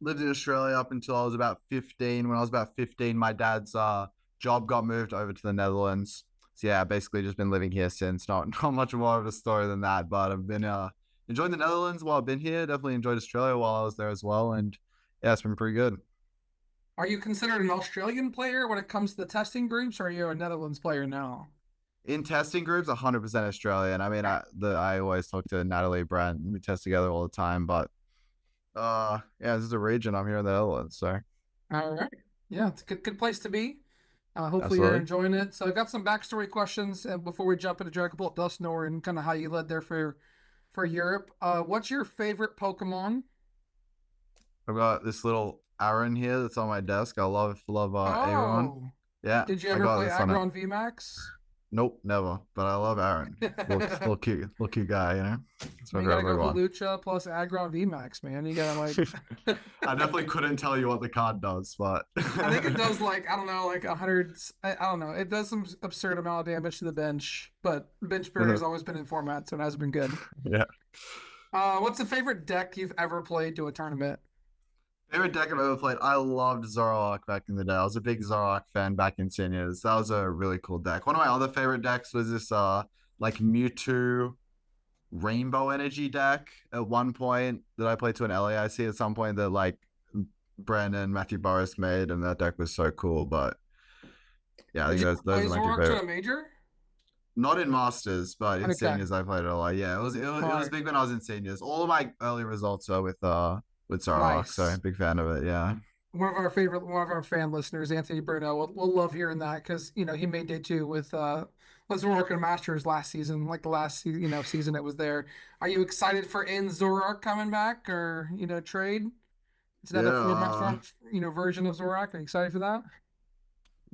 lived in Australia up until I was about 15. When I was about 15, my dad's job got moved over to the Netherlands. So yeah, basically just been living here since. Not much more of a story than that, but I've been enjoying the Netherlands while I've been here. Definitely enjoyed Australia while I was there as well, and yeah, it's been pretty good. Are you considered an Australian player when it comes to the testing groups, or are you a Netherlands player now? In testing groups, 100% Australian. I mean, I always talk to Natalie, Brent, we test together all the time, but this is a region. I'm here in the Netherlands, so. All right. Yeah, it's a good place to be. Hopefully Absolutely. You're enjoying it. So I got some backstory questions before we jump into Dragapult Dustnor and kind of how you led there for Europe. What's your favorite Pokemon? I've got this little Aaron here that's on my desk. I love Aaron. Yeah. Did you ever play Aggron VMAX? Nope, never. But I love Aaron. little cute guy, So you gotta go Hawlucha plus Aggron VMAX, man. You gotta like. I definitely couldn't tell you what the card does, but I think it does like 100. I don't know. It does some absurd amount of damage to the bench, but bench barrier has always been in format, so it hasn't been good. Yeah. What's the favorite deck you've ever played to a tournament? Favorite deck I've ever played? I loved Zoroark back in the day. I was a big Zoroark fan back in seniors. That was a really cool deck. One of my other favorite decks was this like Mewtwo Rainbow Energy deck at one point that I played to an LAIC at some point that like Brandon and Matthew Burris made, and that deck was so cool. But yeah, I think those are my two favorite. To a major? Not in Masters, but in seniors I played it a lot. Yeah, it was big when I was in seniors. All of my early results are with Zoroark, nice. So big fan of it. Yeah. One of our fan listeners, Anthony Bruno, will love hearing that because he made day 2 with Zoroark and Masters last season, like the last season it was there. Are you excited for Zoroark coming back or trade? It's another format, Yeah. version of Zorak. Are you excited for that?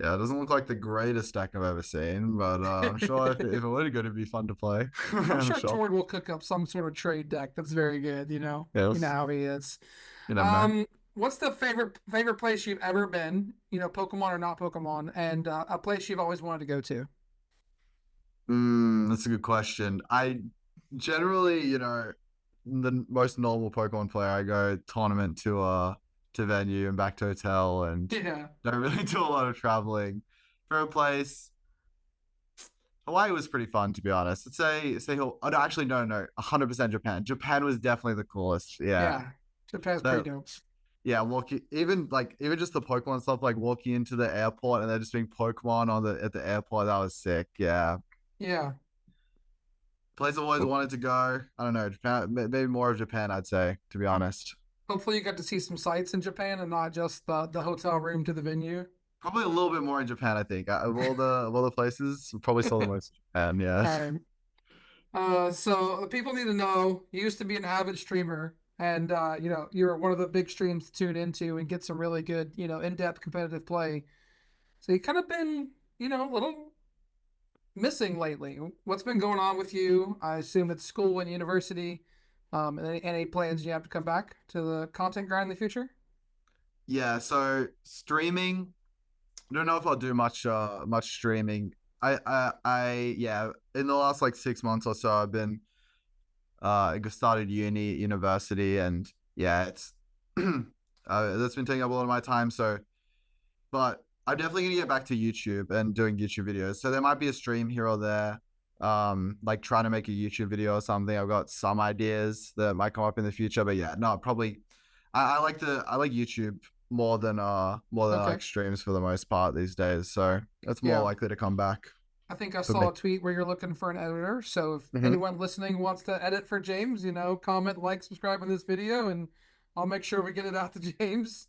Yeah, it doesn't look like the greatest deck I've ever seen, but I'm sure if it were good, it'd be fun to play. I'm sure Tord will cook up some sort of trade deck that's very good. You know Yes. how he is. You never know. What's the favorite place you've ever been? Pokemon or not Pokemon, and a place you've always wanted to go to. That's a good question. I generally, the most normal Pokemon player, I go tournament to venue and back to hotel, and Yeah. don't really do a lot of traveling. For a place, Hawaii was pretty fun, to be honest. I'd say oh, no, actually no, 100% Japan. Japan was definitely the coolest. Yeah. Japan's pretty dope. Yeah, even just the Pokemon stuff, like walking into the airport and there just being Pokemon at the airport, that was sick. Yeah. Yeah. Place I've always wanted to go. I don't know, Japan, maybe more of Japan, I'd say, to be honest. Hopefully you got to see some sights in Japan and not just the hotel room to the venue. Probably a little bit more in Japan, I think. Of all the places, probably still the most in Japan, yeah. So the people need to know you used to be an avid streamer, and you're one of the big streams to tune into and get some really good, in-depth competitive play. So you kind of been, a little missing lately. What's been going on with you? I assume it's school and university. And any plans you have to come back to the content grind in the future? Yeah, so streaming, I don't know if I'll do much streaming. Yeah, in the last like 6 months or so, I've been I started university, and yeah, it's that's been taking up a lot of my time. So, but I'm definitely gonna get back to YouTube and doing YouTube videos. So there might be a stream here or there, like trying to make a YouTube video or something. I've got some ideas that might come up in the future, but yeah, no, probably I like YouTube more than Okay. like streams for the most part these days. So that's more Yeah. likely to come back. I think I saw a tweet where you're looking for an editor. So if anyone listening wants to edit for James, comment, like, subscribe on this video, and I'll make sure we get it out to James.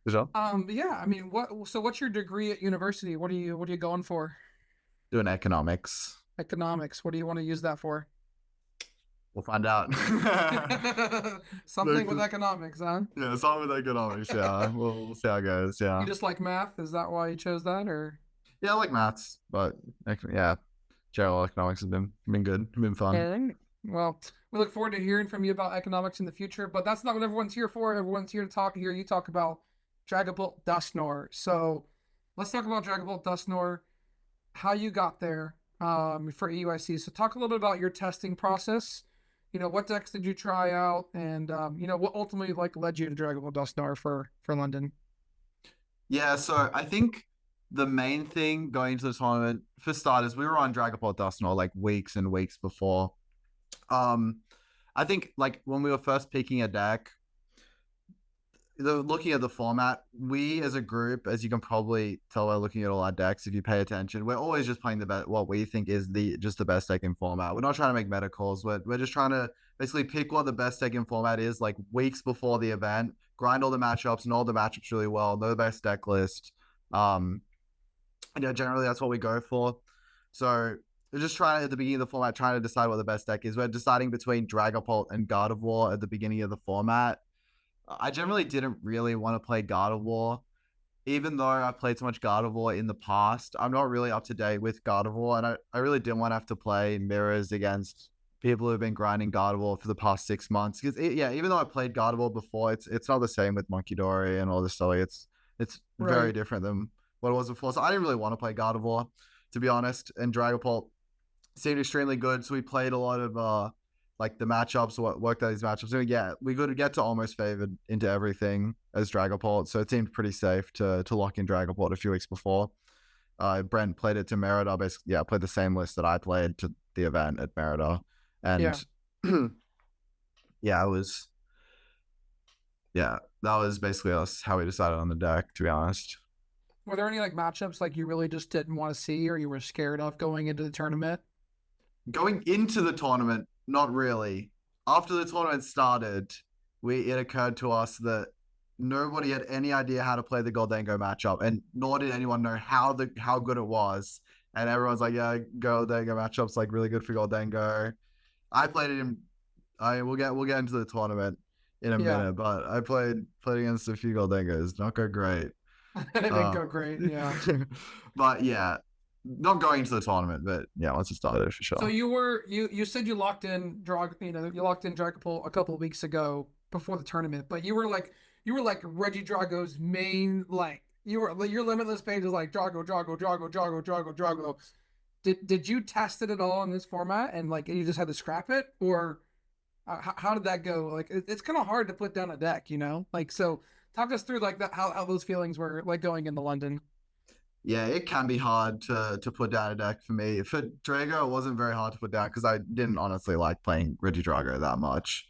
Sure. Yeah, I mean, what's your degree at university? What are you going for? Doing economics. Economics. What do you want to use that for? We'll find out. Something with economics, huh? Yeah, something with economics. Yeah, we'll see how it goes. Yeah. You just like math? Is that why you chose that, or? Yeah, I like maths, but yeah, general economics has been good, been fun. Yeah. Well, we look forward to hearing from you about economics in the future, but that's not what everyone's here for. Everyone's here to hear you talk about Dragapult Dusknoir. So let's talk about Dragapult Dusknoir, how you got there for EUIC. So talk a little bit about your testing process. What decks did you try out, and what ultimately led you to Dragapult Dusknoir for London? Yeah, so I think the main thing going into the tournament, for starters, we were on Dragapult Dusknoir like weeks and weeks before. I think like when we were first picking a deck, looking at the format, we as a group, as you can probably tell by looking at all our decks, if you pay attention, we're always just playing what we think is just the best deck in format. We're not trying to make meta calls. We're just trying to basically pick what the best deck in format is, like weeks before the event, grind all the matchups and all the matchups really well, know the best deck list. And yeah, generally that's what we go for. So we're just trying at the beginning of the format, trying to decide what the best deck is. We're deciding between Dragapult and Gardevoir at the beginning of the format. I generally didn't really want to play Gardevoir, even though I played so much Gardevoir in the past. I'm not really up to date with Gardevoir, and I really didn't want to have to play mirrors against people who've been grinding Gardevoir for the past 6 months. Because even though I played Gardevoir before, it's not the same with Monkey Dory and all this stuff. It's very different than what it was before. So I didn't really want to play Gardevoir, to be honest. And Dragapult seemed extremely good, so we played a lot of like the matchups, worked out these matchups. So yeah, we could get to almost favored into everything as Dragapult, so it seemed pretty safe to lock in Dragapult a few weeks before. Brent played it to Merida, basically. Yeah, played the same list that I played to the event at Merida, and that was basically how we decided on the deck, to be honest. Were there any matchups you really just didn't want to see, or you were scared of going into the tournament? Going into the tournament, not really. After the tournament started, it occurred to us that nobody had any idea how to play the Goldango matchup, and nor did anyone know how good it was. And everyone's like, yeah, Goldango matchup's really good for Goldango. I played it in. We'll get into the tournament. in a Yeah. minute, but I played against a few Goldengos. Not go great. Against a few Goldengos. Not go great. It didn't go great. Yeah. But yeah, not going to the tournament, but yeah, once it started for sure. So you said you locked in Dragapult a couple of weeks ago before the tournament, but you were like Reggie Drago's main like your limitless page is like Drago. Did you test it at all in this format and like you just had to scrap it, or how did that go? Like it's kind of hard to put down a deck, Like so, talk us through like that how those feelings were like going into London. Yeah, it can be hard to put down a deck for me. For Drago, it wasn't very hard to put down because I didn't honestly like playing Reggie Drago that much.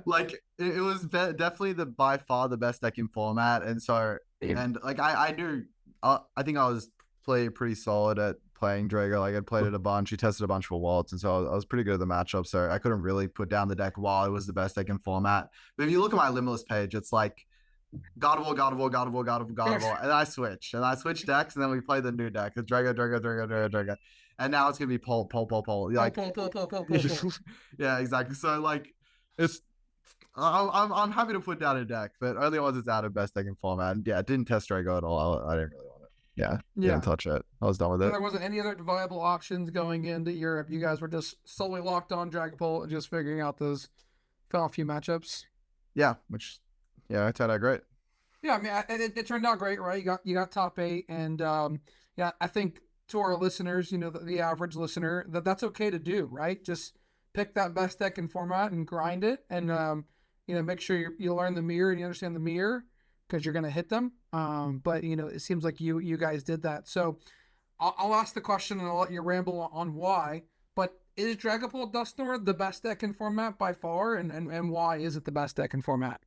Like it was definitely by far the best deck in format, and so and like I knew I think I was pretty solid at playing Drago. Like I'd played it a bunch, he tested a bunch for Waltz, and so I was pretty good at the matchup. So I couldn't really put down the deck while it was the best deck in format. But if you look at my limitless page, it's like Gardevoir, and I switch decks, and then we play the new deck. It's Drago, and now it's gonna be Pole. Like, yeah, exactly. So like, it's I'm happy to put down a deck, but only once it's out of best deck in format. And yeah, it didn't test Drago at all. I didn't really want it. Yeah, didn't touch it. I was done with it. There wasn't any other viable options going into Europe. You guys were just solely locked on Dragapult and just figuring out those final few matchups. Yeah, it turned out great. Yeah, I mean, it turned out great, right? You got top 8, and yeah, I think to our listeners, the average listener, that's okay to do, right? Just pick that best deck in format and grind it, and make sure you learn the mirror and you understand the mirror because you're gonna hit them. But it seems like you guys did that. So I'll ask the question and I'll let you ramble on why. But is Dragapult Dusknoir the best deck in format by far, and why is it the best deck in format?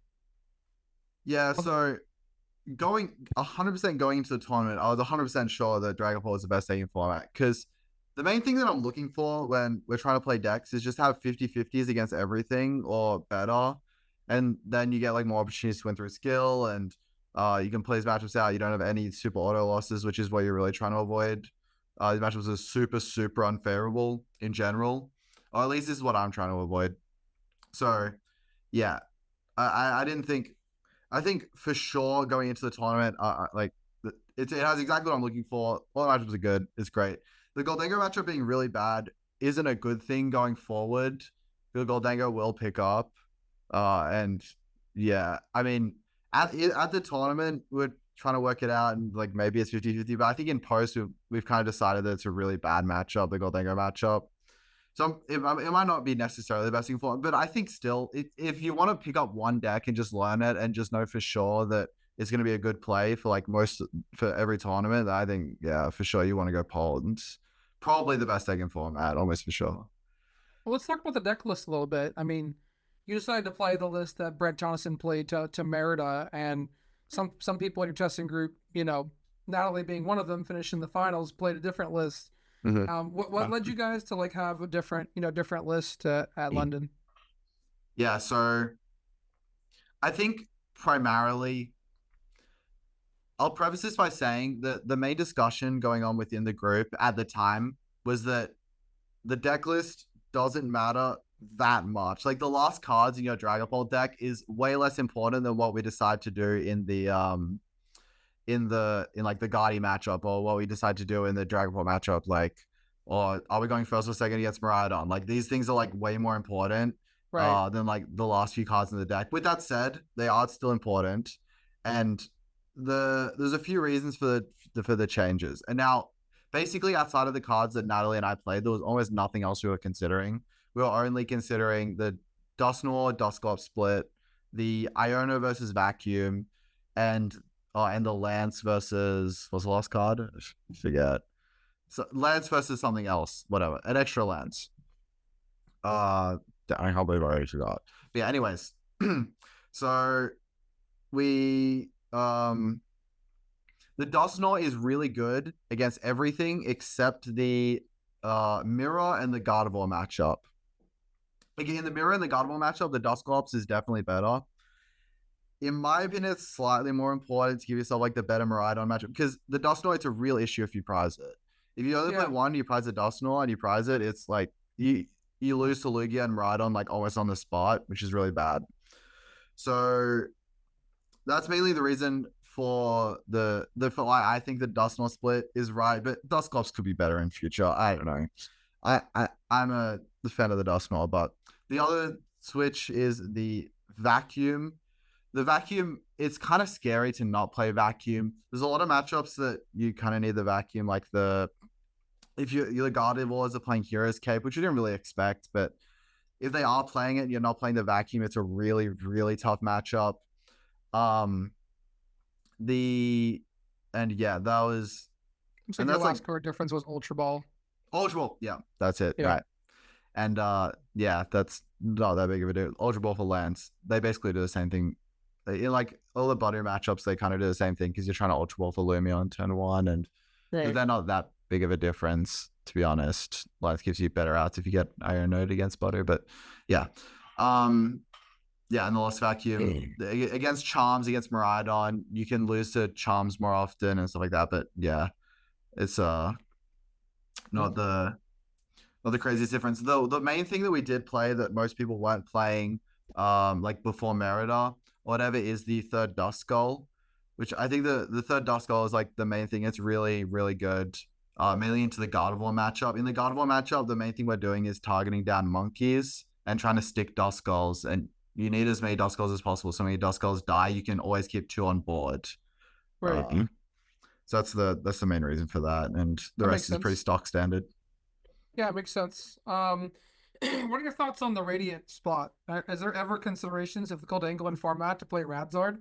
Yeah, so 100% going into the tournament, I was 100% sure that Dragapult is the best deck in format, because the main thing that I'm looking for when we're trying to play decks is just have 50-50s against everything or better, and then you get like more opportunities to win through skill, and you can play these matchups out. You don't have any super auto losses, which is what you're really trying to avoid. These matchups are super, super unfavorable in general, or at least this is what I'm trying to avoid. So, yeah, I didn't think. I think for sure going into the tournament, it has exactly what I'm looking for. All the matchups are good. It's great. The Goldengo matchup being really bad isn't a good thing going forward. The Goldengo will pick up. And yeah, I mean, at the tournament, we're trying to work it out, and like maybe it's 50-50, but I think in post, we've kind of decided that it's a really bad matchup, the Goldengo matchup. So it might not be necessarily the best thing for it, but I think still, if you want to pick up one deck and just learn it and just know for sure that it's going to be a good play for for every tournament, I think, yeah, for sure you want to go Pole. It's probably the best deck in format, almost for sure. Well, let's talk about the deck list a little bit. I mean, you decided to play the list that Brett Johnson played to Merida, and some people in your testing group, Natalie being one of them, finishing the finals, played a different list. Mm-hmm. What led you guys to have a different list at London? Yeah, so I think primarily, I'll preface this by saying that the main discussion going on within the group at the time was that the deck list doesn't matter that much. Like the last cards in your Dragapult deck is way less important than what we decide to do in the Guardy matchup, or what we decide to do in the Dragapult matchup, or are we going first or second against Miraidon? Like these things are way more important than the last few cards in the deck. With that said, they are still important, and there's a few reasons for the changes. And now, basically, outside of the cards that Natalie and I played, there was almost nothing else we were considering. We were only considering the Dusknoir Dusclops split, the Iono versus Vacuum, and the Lance versus, what's the last card? I forget. So Lance versus something else, whatever, an extra Lance. I can't believe I already forgot. But yeah, anyways, so we the Dusknoir is really good against everything except the Mirror and the Gardevoir matchup. Again, the Mirror and the Gardevoir matchup, the Dusclops is definitely better. In my opinion, it's slightly more important to give yourself the better Miraidon matchup, because the Dusknoir, it's a real issue if you prize it. If you only play one, you prize the Dusknoir and you prize it, it's you lose to Lugia and Rhydon like almost on the spot, which is really bad. So that's mainly the reason for for why I think the Dusknoir split is right, but Dusclops could be better in future. I don't know. I'm a fan of the Dusknoir, but the other switch is the Vacuum. The Vacuum, it's kind of scary to not play Vacuum. There's a lot of matchups that you kind of need the Vacuum, like if you're the Gardevoirs are playing Hero's Cape, which you didn't really expect, but if they are playing it and you're not playing the Vacuum, it's a really, really tough matchup. That was. So your last card difference was Ultra Ball. Ultra Ball, yeah, that's it, right? And that's not that big of a deal. Ultra Ball for Lance, they basically do the same thing. In like all the butter matchups, they kind of do the same thing because you're trying to Ultra Ball for Lumia on turn 1, and they're not that big of a difference, to be honest. Lance gives you better outs if you get Iron Node against butter, but yeah. And the Lost Vacuum against Charms, against Miraidon, you can lose to Charms more often and stuff like that. But yeah, it's not the craziest difference. Though the main thing that we did play that most people weren't playing, like before Merida or whatever, is the third Duskull, which I think the third Duskull is like the main thing. It's really, really good. Mainly into the Gardevoir matchup. In the Gardevoir matchup, the main thing we're doing is targeting down monkeys and trying to stick Duskulls, and you need as many Duskulls as possible. So when your Duskulls die, you can always keep 2 on board. Right. So that's the main reason for that, and the rest is pretty stock standard. Yeah, it makes sense. What are your thoughts on the Radiant spot? Is there ever considerations of the Gold England format to play Radzard?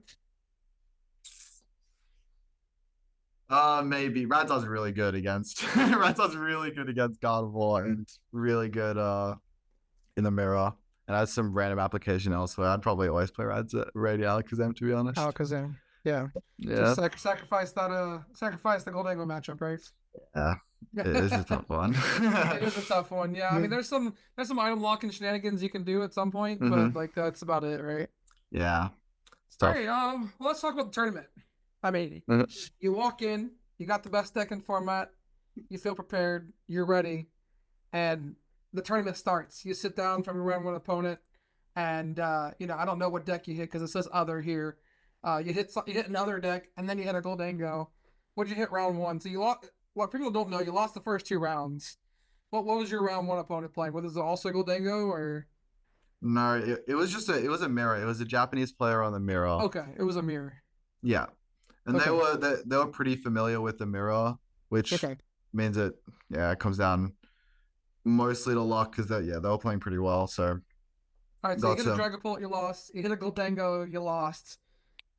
Maybe Radzard's really good against Gardevoir, and really good in the mirror, and has some random application elsewhere. I'd probably always play Radiant Alakazam, to be honest. Alakazam, yeah. Just sacrifice the Gold England matchup, right? Yeah. It is a tough one. It is a tough one. Yeah, I mean, there's some item locking shenanigans you can do at some point, but like that's about it, right? Yeah. It's tough. All right, let's talk about the tournament. I mean, you walk in, you got the best deck in format, you feel prepared, you're ready, and the tournament starts. You sit down from your round 1 opponent, and I don't know what deck you hit because it says other here. You hit another deck, and then you hit a Goldango. What'd you hit round 1? So you lost. What people don't know, you lost the first 2 rounds. What was your round 1 opponent playing? Was it also Goldango or? No, it was a mirror. It was a Japanese player on the mirror. Okay, it was a mirror. Yeah, and they were pretty familiar with the mirror, which means it comes down mostly to luck because they were playing pretty well. So all right, so you hit a Dragapult, you lost. You hit a Goldango, you lost.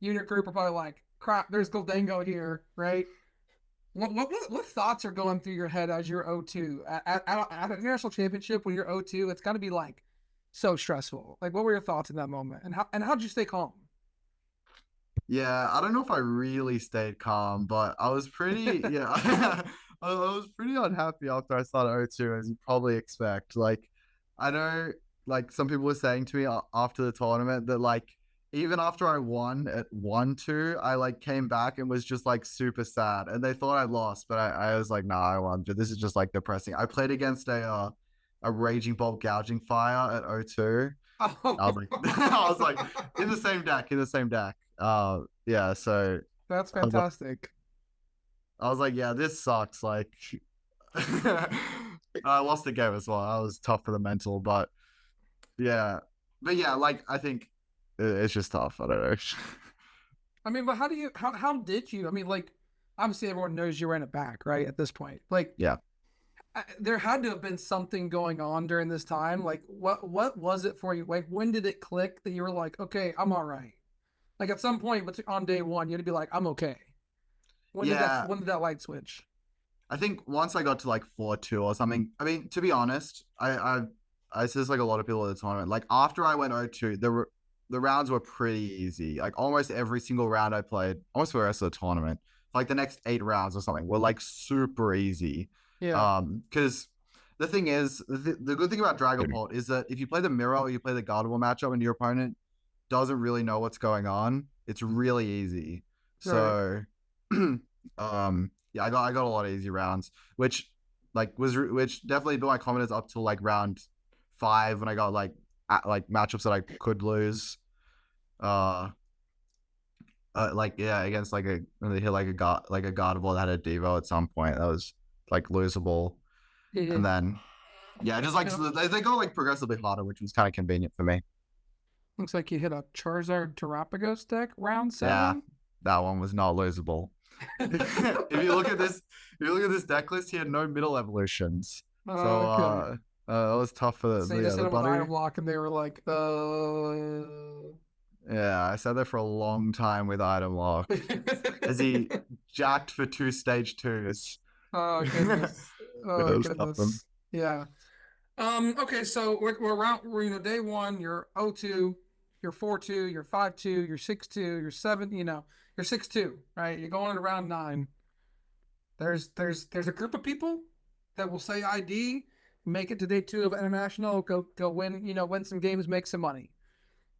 You and your group are probably like, crap, there's Goldango here, right? What thoughts are going through your head as you're 0-2 at an international championship when you're 0-2? It's got to be like so stressful. Like, what were your thoughts in that moment, and how'd you stay calm? Yeah, I don't know if I really stayed calm, but I was pretty I was pretty unhappy after I started 0-2, as you probably expect. Like, I know, like some people were saying to me after the tournament that like, even after I won at 1-2, I like came back and was just like super sad, and they thought I lost, but I was like, nah, I won. This is just like depressing. I played against a Raging Bolt Gouging Fire at 0-2. Oh. I was like in the same deck. Yeah, so that's fantastic. I was like, yeah, this sucks. Like, I lost the game as well. I was tough for the mental, but yeah, like I think. It's just tough. I don't know. I mean, but how did you? I mean, like, obviously everyone knows you ran it back, right? At this point, like, yeah, there had to have been something going on during this time. Like, what was it for you? Like, when did it click that you were like, okay, I'm all right? Like, at some point, but on day 1, you had to be like, I'm okay. When did that light switch? I think once I got to like 4-2 or something. I mean, to be honest, I said like a lot of people at the tournament. Like after I went 0-2, the rounds were pretty easy. Like almost every single round I played, almost for the rest of the tournament, like the next 8 rounds or something, were like super easy. Yeah. Because the thing is, the good thing about Dragapult is that if you play the mirror or you play the Gardevoir matchup and your opponent doesn't really know what's going on, it's really easy. So, I got a lot of easy rounds, which definitely built my confidence up till like round 5 when I got like matchups that I could lose. Against like when they hit like a Gardevoir that had a Devo at some point that was like losable, and then just like they go like progressively harder, which was kind of convenient for me. Looks like you hit a Charizard Terapagos deck round 7. Yeah, that one was not losable. If you look at this deck list, he had no middle evolutions, so it was tough for so you just hit the him with item buddy. lock, and they were like, Yeah, I sat there for a long time with item lock as he jacked for 2 stage 2s. Oh goodness. Oh goodness. Yeah. Okay, so we're day 1, you're 0-2, you're 4-2, you're 5-2, you're 6-2, you're 7, you're 6-2, right? You're going into round 9. There's a group of people that will say ID, make it to day 2 of international, go win, win some games, make some money.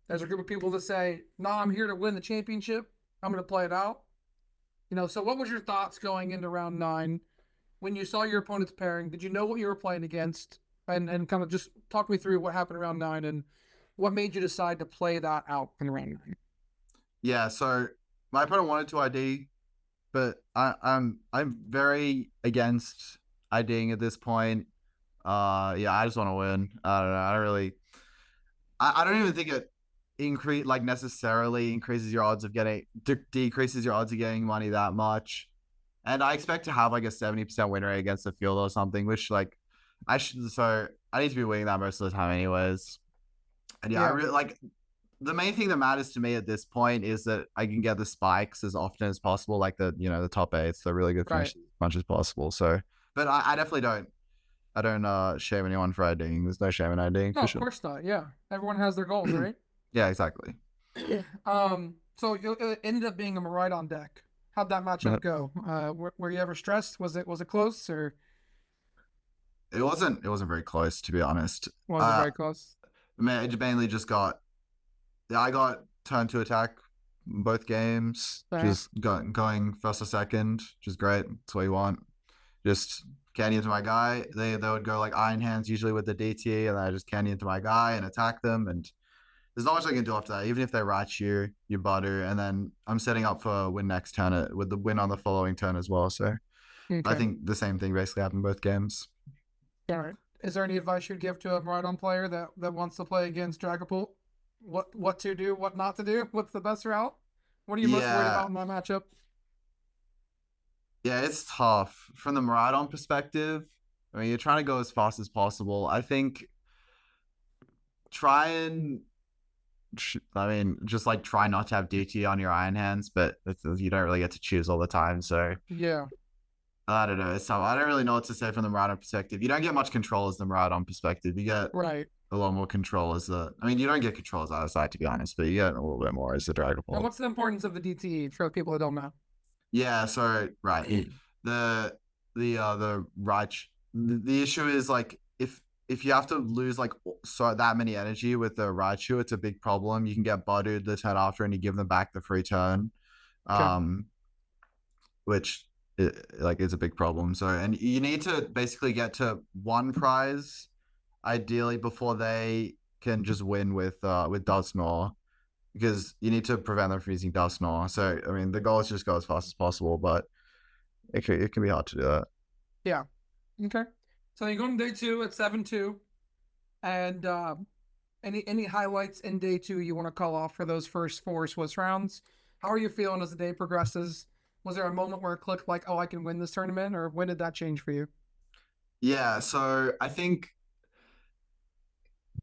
There's a group of people that say, no, I'm here to win the championship. I'm going to play it out. So what was your thoughts going into round 9? When you saw your opponent's pairing, did you know what you were playing against? And kind of just talk me through what happened around 9 and what made you decide to play that out in round 9. Yeah, so my opponent wanted to ID, but I'm very against IDing at this point. I just want to win. I don't know. I don't even think it necessarily increases your odds of decreases your odds of getting money that much. And I expect to have like a 70% win rate against the field or something, which like I need to be winning that most of the time anyways. And I really like the main thing that matters to me at this point is that I can get the spikes as often as possible, like the top 8s, the really good finishes as much as possible. So, but I definitely don't shame anyone for IDing. There's no shame in IDing. No, of course not. Yeah, everyone has their goals, right? Yeah, exactly. So it ended up being a Miraidon deck. How'd that matchup go? Were you ever stressed? Was it close or? It wasn't very close, to be honest. Was it very close? It mainly just I got turned to attack both games, just going first or second, which is great. That's what you want. Just candy into my guy. They would go like Iron Hands usually with the DT, and I just candy into my guy and attack them. And there's not much I can do after that. Even if they rat you butter, and then I'm setting up for win next turn with the win on the following turn as well. So I think the same thing basically happened both games. All right. Is there any advice you'd give to a Miraidon player that wants to play against Dragapult? What to do, what not to do? What's the best route? What are you most worried about in that matchup? Yeah, it's tough. From the Miraidon perspective, I mean, you're trying to go as fast as possible. I think try not to have DT on your Iron Hands, but you don't really get to choose all the time. So yeah, I don't know. It's tough. I don't really know what to say from the Miraidon perspective. You don't get much control as the Miraidon perspective. You get a lot more control as you don't get control as other side, to be honest, but you get a little bit more as the Dragapult. And what's the importance of the DT for people that don't know? Yeah, so the issue is like if you have to lose like that many energy with the Raichu, it's a big problem. You can get buttered the turn after, and you give them back the free turn, which is a big problem. So, and you need to basically get to 1 prize, ideally, before they can just win with Dusknoir, because you need to prevent them from using Dusknoir. So, I mean, the goal is just go as fast as possible, but it can be hard to do that. Yeah. Okay. So you go to day 2 at 7-2, and any highlights in day 2 you want to call off for those first 4 Swiss rounds? How are you feeling as the day progresses? Was there a moment where it clicked like, oh, I can win this tournament, or when did that change for you? Yeah, so I think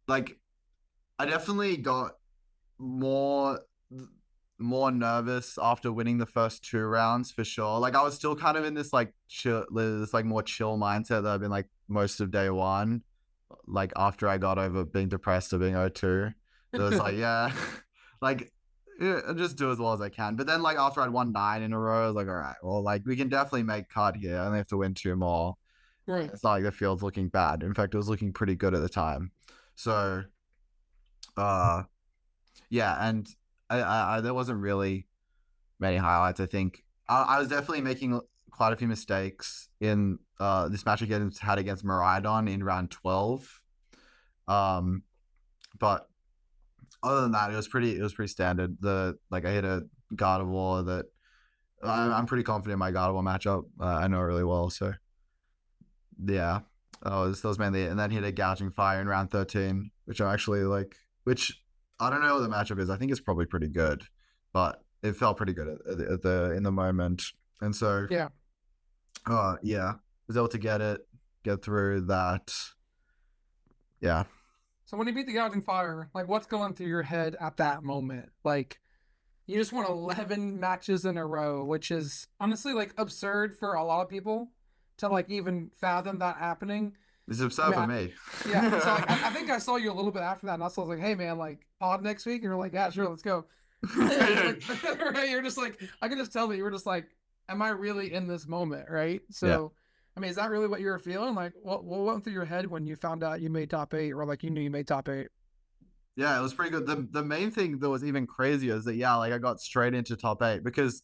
like I definitely got more nervous after winning the first 2 rounds for sure. Like I was still kind of in this like more chill mindset that I've been like most of day 1. Like after I got over being depressed or being 0-2, it was like just do as well as I can. But then like after I'd won 9 in a row, I was like, all right, well, like we can definitely make cut here. I only have to win 2 more. Right. It's not like the field's looking bad. In fact, it was looking pretty good at the time. So, and I there wasn't really many highlights. I think I was definitely making quite a few mistakes in this match I had against Miraidon in round 12. But other than that, it was pretty standard. I hit a Gardevoir that I'm pretty confident in my Gardevoir matchup. I know it really well, so yeah. That was mainly it. And then hit a Gouging Fire in round 13, which I actually like. Which I don't know what the matchup is. I think it's probably pretty good, but it felt pretty good at the in the moment. And so Yeah. yeah, was able to get through that. Yeah. So when you beat the Gouging Fire, like what's going through your head at that moment? Like you just won 11 matches in a row, which is honestly like absurd for a lot of people to like even fathom that happening. It's absurd for me. Yeah. So like, I think I saw you a little bit after that, and I was like, "Hey man, like pod next week," and you're like, "Yeah, sure, let's go." Right? You're just like, I can just tell that you were just like, "Am I really in this moment?" Right? So. Yeah. I mean, is that really what you were feeling? Like, what went through your head when you found out you made top 8, or like you knew you made top 8? Yeah, it was pretty good. The main thing that was even crazier is that I got straight into top 8 because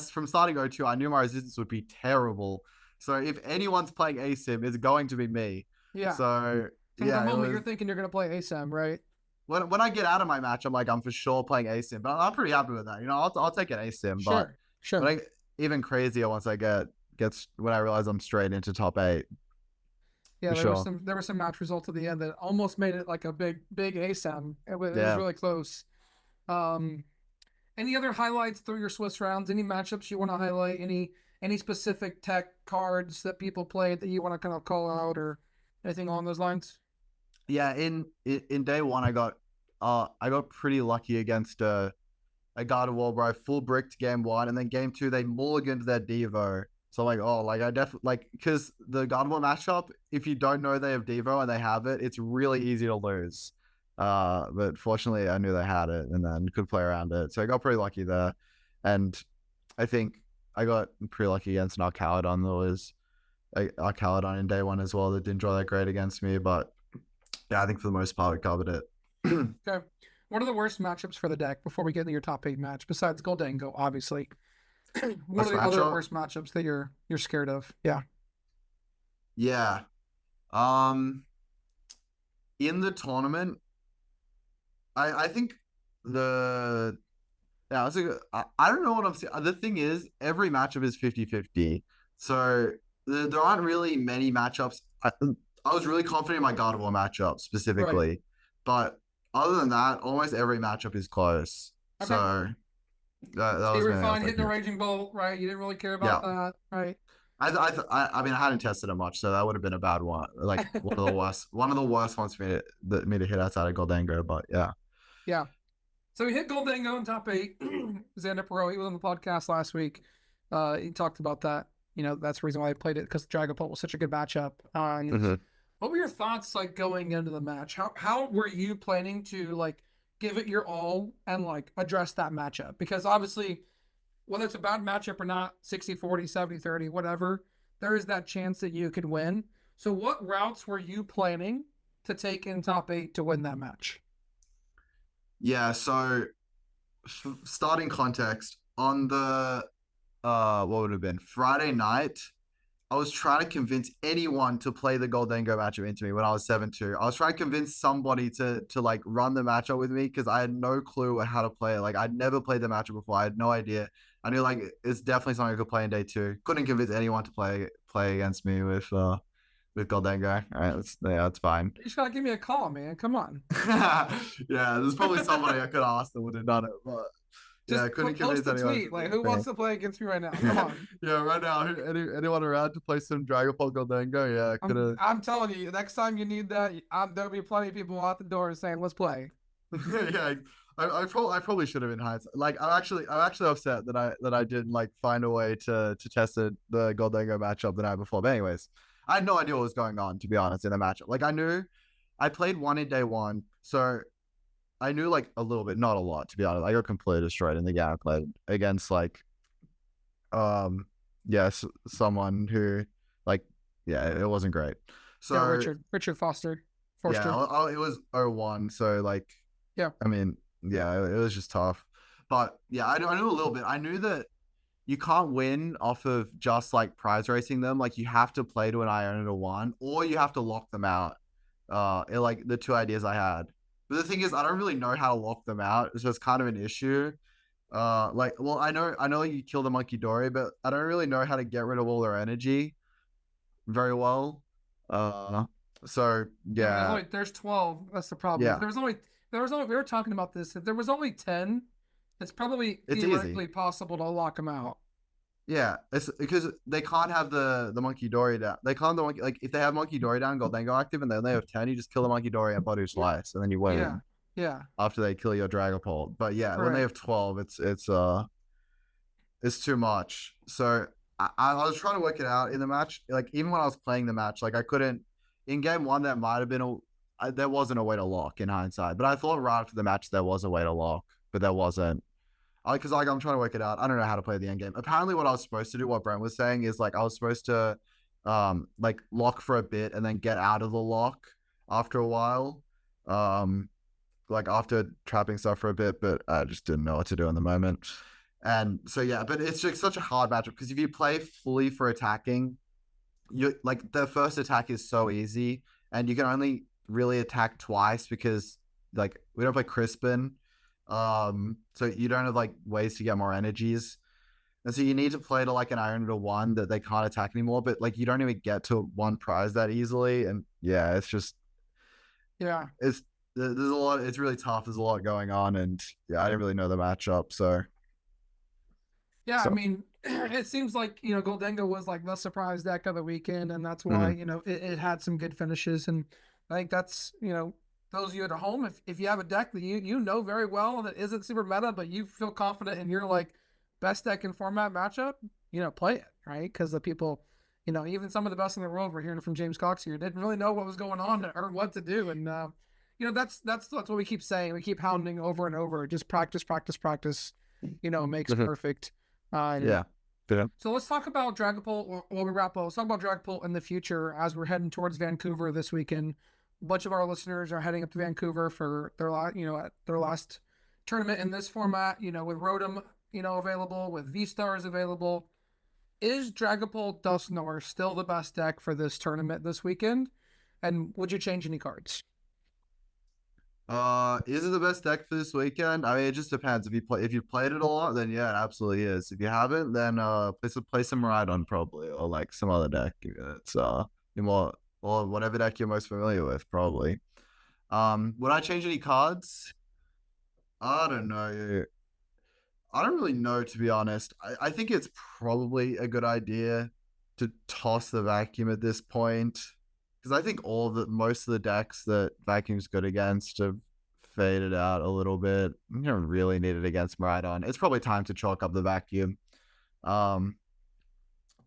from starting 02, I knew my resistance would be terrible. So if anyone's playing ASIM, it's going to be me. Yeah. So from the moment you're thinking you're gonna play ASIM, right? When I get out of my match, I'm like, I'm for sure playing ASIM, but I'm pretty happy with that. I'll take an ASIM. Sure. But even crazier once I when I realize I'm straight into top 8. Yeah, there were some match results at the end that almost made it like a big ASAM. It was really close. Any other highlights through your Swiss rounds? Any matchups you want to highlight? Any specific tech cards that people played that you want to kind of call out or anything along those lines? Yeah, in day 1, I got pretty lucky against a Gardevoir where I full bricked game 1, and then game 2 they mulliganed their Devo. So I definitely because the Gardevoir matchup, if you don't know they have Devo and they have it, it's really easy to lose. But fortunately I knew they had it and then could play around it. So I got pretty lucky there. And I think I got pretty lucky against an Arcaladon that was Arcaladon in day 1 as well that didn't draw that great against me. But yeah, I think for the most part we covered it. Okay. What are the worst matchups for the deck before we get into your top 8 match besides Goldango, obviously? What are the other worst matchups that you're scared of? Yeah. Yeah. In the tournament, I think I don't know what I'm saying. The thing is, every matchup is 50-50. So there aren't really many matchups. I was really confident in my Gardevoir matchup specifically. Right. But other than that, almost every matchup is close. Okay. So that was you were fine hitting a Raging Bolt, right? You didn't really care about that, right? I mean, I hadn't tested it much, so that would have been a bad one. Like one of the worst ones for me to hit outside of Goldango, but yeah. Yeah. So we hit Goldango in top 8. Xander Perot, he was on the podcast last week. He talked about that. That's the reason why I played it, because Dragapult was such a good matchup. What were your thoughts like going into the match? How were you planning to like give it your all and like address that matchup? Because obviously, whether it's a bad matchup or not, 60-40, 70-30, whatever, there is that chance that you could win. So what routes were you planning to take in top 8 to win that match? Yeah, so starting context, on the what would have been Friday night, I was trying to convince anyone to play the Goldango matchup into me when I was 7-2. I was trying to convince somebody to like run the matchup with me because I had no clue how to play it. Like I'd never played the matchup before. I had no idea. I knew like it's definitely something I could play in day 2. Couldn't convince anyone to play against me with Goldango. All right, that's fine. You just gotta give me a call, man. Come on. Yeah, there's probably somebody I could ask that would have done it, but I couldn't convince anyone. Tweet. Like, who wants to play against me right now? Come on. Yeah, right now, anyone around to play some Dragapult Goldango? Yeah, could have. I'm telling you, next time you need that, there'll be plenty of people out the door saying, "Let's play." Yeah, I probably should have in hindsight. Like, I'm actually upset that I didn't like find a way to test the Goldango matchup the night before. But anyways, I had no idea what was going on, to be honest, in the matchup. Like, I knew I played 1 in day 1, so I knew like a little bit, not a lot, to be honest. I got completely destroyed in the game I played against someone who it wasn't great. So Richard Foster. Yeah, it was 0-1, so like yeah. I mean, yeah, it was just tough. But yeah, I knew a little bit. I knew that you can't win off of just like prize racing them. Like you have to play to an Iona to 1, or you have to lock them out. like the two ideas I had. But the thing is, I don't really know how to lock them out, so it's kind of an issue. Like, well, I know you kill the Monkey Dory, but I don't really know how to get rid of all their energy very well. So yeah, There's 12. That's the problem. yeah, If there was only we were talking about this. If there was only 10, it's probably it's theoretically easy. possible to lock them out. Yeah, it's because they can't have the Monkey Dory down. They can't the monkey like if they have Monkey Dory down, Goldengo active, and then they have 10, you just kill the Monkey Dory and Badu Slice, and then you win Yeah, yeah, after they kill your Dragapult. But yeah, when they right. have 12, it's too much. So I was trying to work it out in the match. Like even when I was playing the match, like I couldn't in game one. That might have been there wasn't a way to lock in hindsight, but I thought right after the match there was a way to lock, but there wasn't. Because like I'm trying to work it out. I don't know how to play the end game. Apparently, what I was supposed to do, what Brent was saying, is like I was supposed to, like lock for a bit and then get out of the lock after a while, like after trapping stuff for a bit. But I just didn't know what to do in the moment. And so yeah, but it's just such a hard matchup because if you play fully for attacking, you like the first attack is so easy, and you can only really attack twice because like we don't play Crispin, so you don't have like ways to get more energies, and so you need to play to like an iron to one that they can't attack anymore. But like you don't even get to one prize that easily, and yeah, it's just Yeah. there's a lot. It's really tough. There's a lot going on, and yeah, I didn't really know the matchup, so. Yeah, I So mean, it seems like, Goldengo was like the surprise deck of the weekend, and that's why, it had some good finishes. And I think that's, those of you at home, if you have a deck that you know very well that isn't super meta, but you feel confident in your like best deck in format matchup, play it, right? Because the people, even some of the best in the world, we're hearing from James Cox here, didn't really know what was going on or what to do. And, that's what we keep saying. We keep hounding over and over. Just practice, practice, practice, makes perfect. yeah. So let's talk about Dragapult while we wrap up. Let's talk about Dragapult in the future as we're heading towards Vancouver this weekend. A bunch of our listeners are heading up to Vancouver for their their last tournament in this format. With Rotom, available, with V-Stars available. Is Dragapult Dusknoir still the best deck for this tournament this weekend? And would you change any cards? Is it the best deck for this weekend? I mean, it just depends. If you've played it a lot, then yeah, it absolutely is. If you haven't, then play some Rhydon probably, or like some other deck. It's more or whatever deck you're most familiar with, probably. Would I change any cards? I don't know. I don't really know, to be honest. I think it's probably a good idea to toss the vacuum at this point. Because I think most of the decks that Vacuum's good against have faded out a little bit. You don't really need it against Miraidon. It's probably time to chalk up the Vacuum. But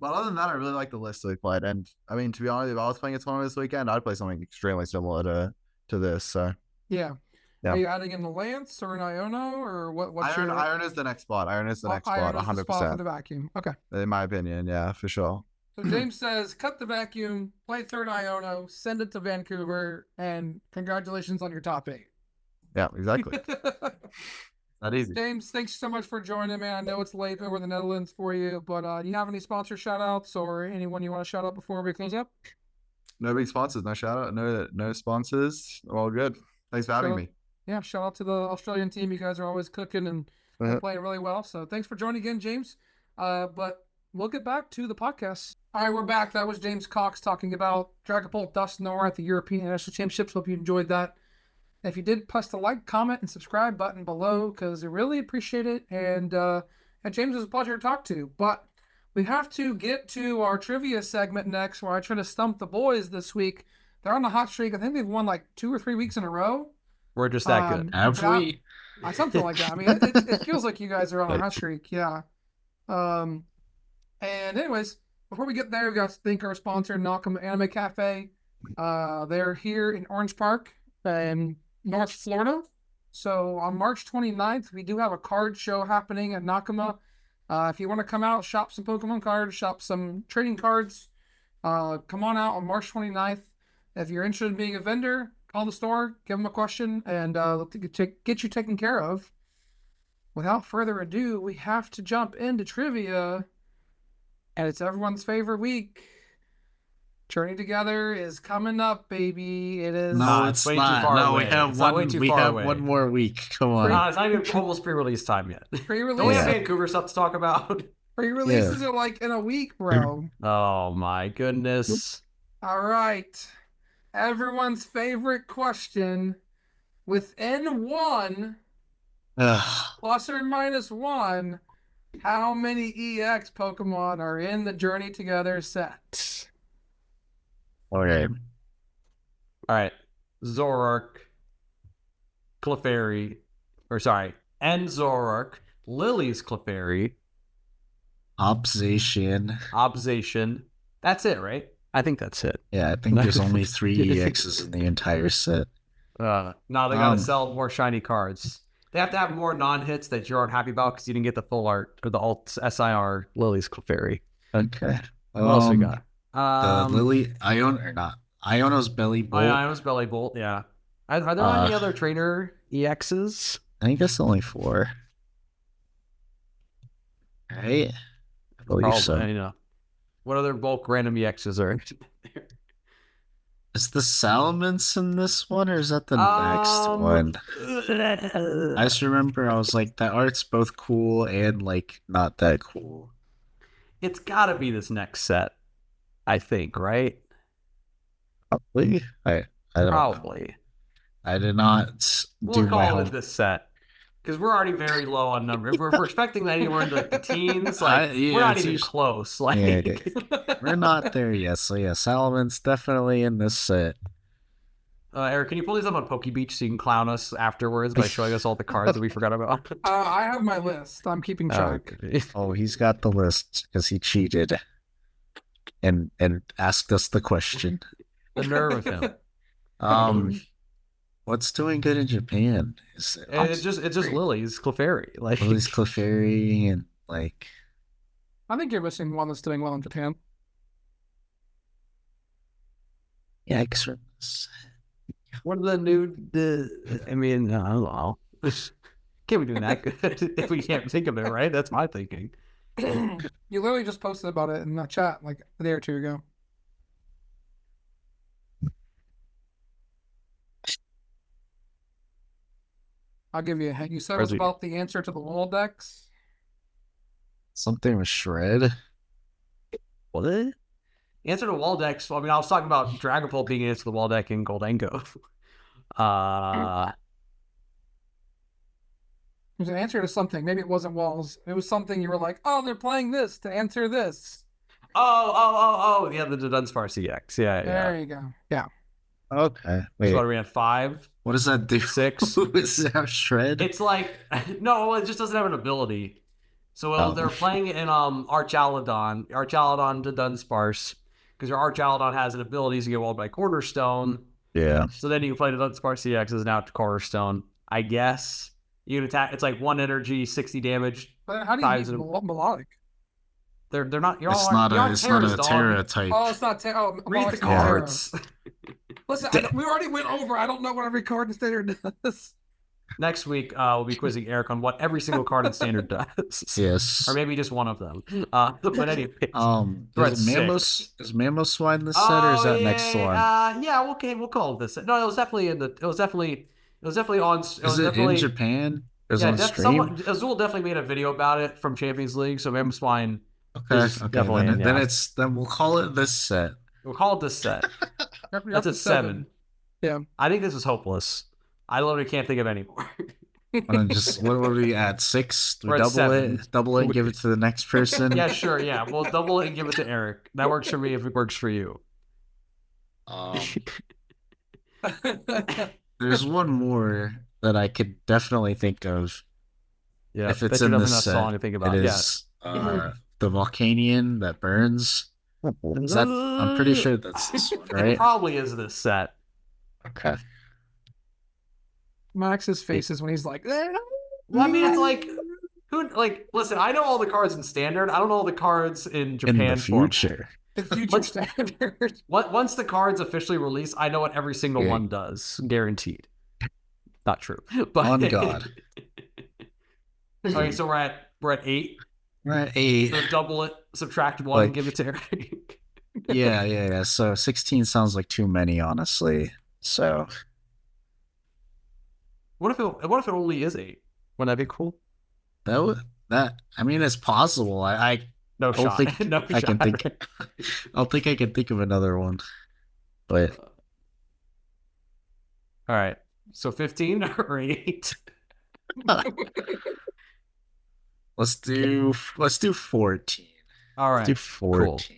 other than that, I really like the list we played. And I mean, to be honest, if I was playing a tournament this weekend, I'd play something extremely similar to this. So Yeah. Yeah. Are you adding in the Lance or an Iono or what's Iron is the next spot. Iron is the next spot, Iron is the spot for the 100%. vacuum. Okay. In my opinion, yeah, for sure. So James says, cut the vacuum, play third Iono, send it to Vancouver, and congratulations on your top 8. Yeah, exactly. Not easy. James, thanks so much for joining, man. I know it's late over the Netherlands for you, but do you have any sponsor shout outs or anyone you want to shout out before we close up? No big sponsors, no shout out, no sponsors. All good. Thanks for having me. Yeah, shout out to the Australian team. You guys are always cooking and playing really well. So thanks for joining again, James. But we'll get back to the podcast. All right, we're back. That was James Cox talking about Dragapult Dusknoir at the European International Championships. Hope you enjoyed that. If you did, press the like, comment, and subscribe button below because I really appreciate it. And James was a pleasure to talk to. But we have to get to our trivia segment next where I try to stump the boys this week. They're on a hot streak. I think they've won like 2 or 3 weeks in a row. We're just that good. Have we? Something like that. I mean, it feels like you guys are on a hot streak. Yeah. And anyways, before we get there, we got to thank our sponsor, Nakama Anime Cafe. They're here in Orange Park in North Florida. So on March 29th, we do have a card show happening at Nakama. If you want to come out, shop some Pokemon cards, shop some trading cards, come on out on March 29th. If you're interested in being a vendor, call the store, give them a question, and get you taken care of. Without further ado, we have to jump into trivia, and it's everyone's favorite week. Journey Together is coming up, baby. It is. No, it's it's way too not. far No, away. we have It's not way one. too We far have away. one more week. Come on. It's not even almost pre-release time yet. Pre-release. Don't we have Yeah. Vancouver stuff to talk about? Pre-releases are like in a week, bro. Oh my goodness. All right. Everyone's favorite question. Within one, Ugh. plus or minus one, how many EX Pokemon are in the Journey Together set? Okay. All right. Zoroark, Clefairy, and Zoroark, Lily's Clefairy, Obsession. That's it, right? I think that's it. Yeah, I think there's only 3 EXs in the entire set. No, they gotta sell more shiny cards. They have to have more non-hits that you aren't happy about because you didn't get the full art or the alt SIR. Lily's Clefairy. Okay. What else we got? The Lily Iono's Belly Bolt. Iono's Belly Bolt, yeah. Are there any other trainer EXs? I think that's only 4. Right? I believe Probably, so. you know. What other bulk random EXs are there? Is the Salamence in this one, or is that the next one? I just remember I was like, that art's both cool and like not that cool. It's gotta be this next set, I think, right? Probably. I don't know. Probably. I did not We'll do my call whole. it this set. Because we're already very low on number. If we're expecting that anywhere into like the teens, like we're not even close. Like We're not there yet. So yeah, Salamence definitely in this set. Eric, can you pull these up on PokeBeach so you can clown us afterwards by showing us all the cards that we forgot about? I have my list. I'm keeping track. Oh, he's got the list because he cheated and asked us the question. The nerve of him. What's doing good in Japan? It's just Lily's Clefairy. Like Lily's Clefairy and like. I think you're missing one that's doing well in Japan. Yeah, Xmas. What are the new? I don't know. Can't be doing that good if we can't think of it, right? That's my thinking. You literally just posted about it in the chat like a day or two ago. I'll give you a hint. You said it was about the answer to the Waldex. Something with Shred. What? Answer to Waldex. I mean, I was talking about Dragapult being answer to the Waldeck in Goldengo. It was an answer to something. Maybe it wasn't walls. It was something you were like, oh, they're playing this to answer this. Oh. Yeah, the Dunsparce CX. Yeah. There you go. Yeah. Okay. Wait. So what are we at 5? What does that do? 6? Does it have Shred? It's like no, it just doesn't have an ability. So they're playing it in Archaladon to Dunsparce, because your Archaladon has an ability to get walled by Cornerstone. Yeah. So then you can play the Dunsparce CX as now to Cornerstone. I guess you can attack. It's like 1 energy, 60 damage. But how do you beat Melodic? They're not. It's not a Terra type. Oh, it's not Terra. Oh, read the cards. Listen, we already went over. I don't know what every card in Standard does. Next week, we'll be quizzing Eric on what every single card in Standard does. Yes. Or maybe just one of them. But anyway. Is Mamoswine this set, or is that next one? Yeah, okay, we'll call it this set. No, it was definitely in the. It was definitely on. Is it in Japan? Is it on stream? Azul definitely made a video about it from Champions League, so Mamoswine. Okay. Then we'll call it this set. We'll call it this set. That's a 7. Yeah. I think this is hopeless. I literally can't think of any more. What are we at? 6? We're at Double it, and give it to the next person. Yeah, sure. Yeah, we'll double it and give it to Eric. That works for me if it works for you. There's one more that I could definitely think of. Yeah, if it's in this set, song to think about. It is the Volcanion that burns. I'm pretty sure that's this one, right? It probably is this set. Okay. Max's faces when he's like, well, I mean, it's like, listen, I know all the cards in Standard. I don't know all the cards in Japan. In the future. In future Standard. Once the cards officially release, I know what every single one does. Guaranteed. Not true. But on God. Okay, so we're at 8. We're at 8. So double it, subtract 1, and give it to Eric. Yeah. So 16 sounds like too many, honestly. So What if it only is 8? Wouldn't that be cool? I mean, it's possible. I No don't shot. think No I can shot. think. I don't think I can think of another one. But All right. So 15 or 8? let's do 14. All Let's do right. 14.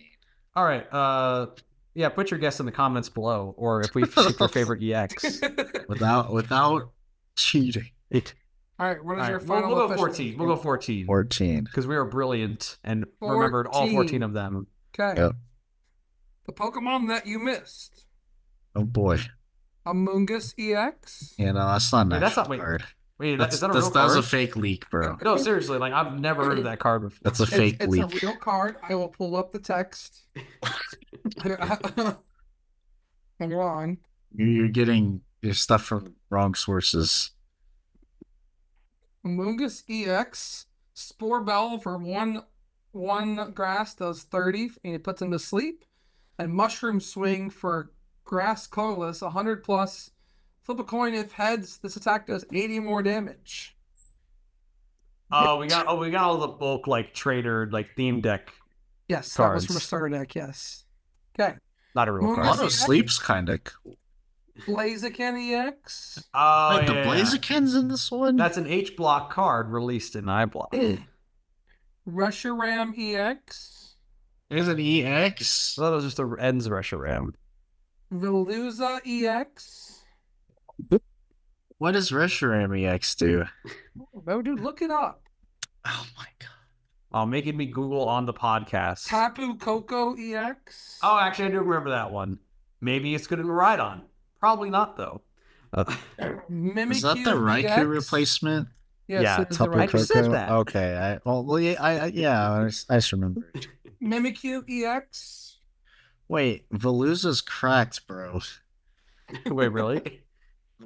All right. Yeah, put your guess in the comments below, or if we pick your favorite EX. Without cheating. All right, what is All your right, final we'll go official 14. answer? We'll go 14. 14. Because we were brilliant and remembered all 14 of them. Okay. Yep. The Pokemon that you missed. Oh boy. Amoonguss EX. Yeah, no, that's not an Wait, that's actual not- wait. card. Wait, That's, is that a real that was card? a fake leak, bro. No, seriously, like I've never heard of that card before. That's a fake It's leak. a real card. I will pull up the text. Hang on. You're getting your stuff from wrong sources. Amoonguss EX. Spore Bell for one grass does 30 and it puts him to sleep. And Mushroom Swing for grass colorless 100 plus. Flip a coin if heads. This attack does 80 more damage. We got all the bulk like trader like theme deck. Yes, that was Cards. from a starter deck. Yes. Okay. Not a real Moon card. Must- Auto Sleep's kind of cool. Blaziken EX. Oh, Wait, the yeah. Blaziken's in this one? That's an H block card released in I block. Reshiram EX. There's an EX. So that was just a ends Reshiram. Veluza EX. What does Reshiram EX do? Oh, dude, look it up. Oh my god. Oh, making me Google on the podcast. Tapu Koko EX. Oh, actually, I do remember that one. Maybe it's good in Rhydon. Probably not, though. Mimikyu Is that the Raikou EX? replacement? Yes, Yeah, it is the Tapu I Raikou. just said Koko? that. Okay. I just remember. Mimikyu EX. Wait, Veluza's cracked, bro. Wait, really?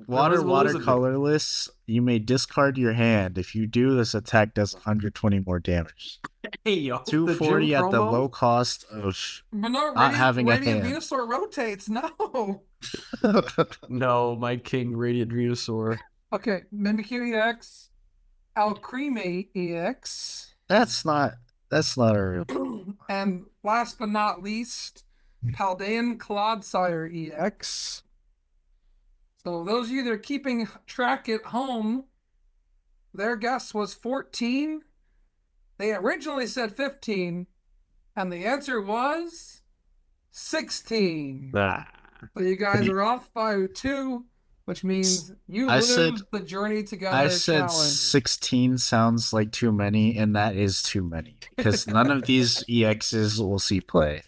Water What does Veluza do? colorless. You may discard your hand. If you do, this attack does 120 more damage. Hey, yo. 240 the at gym the promo? low cost of. But no, Not having a Radiant hand. Venusaur rotates. No. No, my king, Radiant Venusaur. Okay, Mimikyu EX. Alcremie EX. That's not a real. And last but not least, Paldean Clodsire EX. So those of you that are keeping track at home, their guess was 14. They originally said 15, and the answer was 16. Ah. So you guys are off by 2, which means you I lose said- the Journey Together I said challenge. 16 sounds like too many, and that is too many because none of these EXs will see play.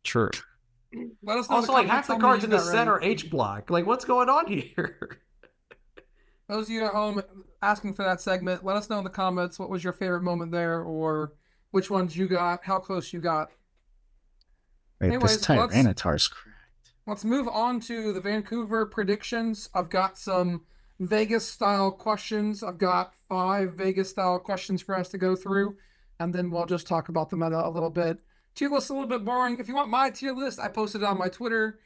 True. Let us know in Also, like, half comments the how many cards you in the got set right. are H block. Like, what's going on here? Those of you at home asking for that segment, let us know in the comments what was your favorite moment there or which ones you got, how close you got. Wait, Anyways, this Tyranitar's cracked. Let's move on to the Vancouver predictions. I've got some Vegas style questions. I've got 5 Vegas style questions for us to go through, and then we'll just talk about the meta a little bit. Tier list a little bit boring. If you want my tier list, I posted it on my Twitter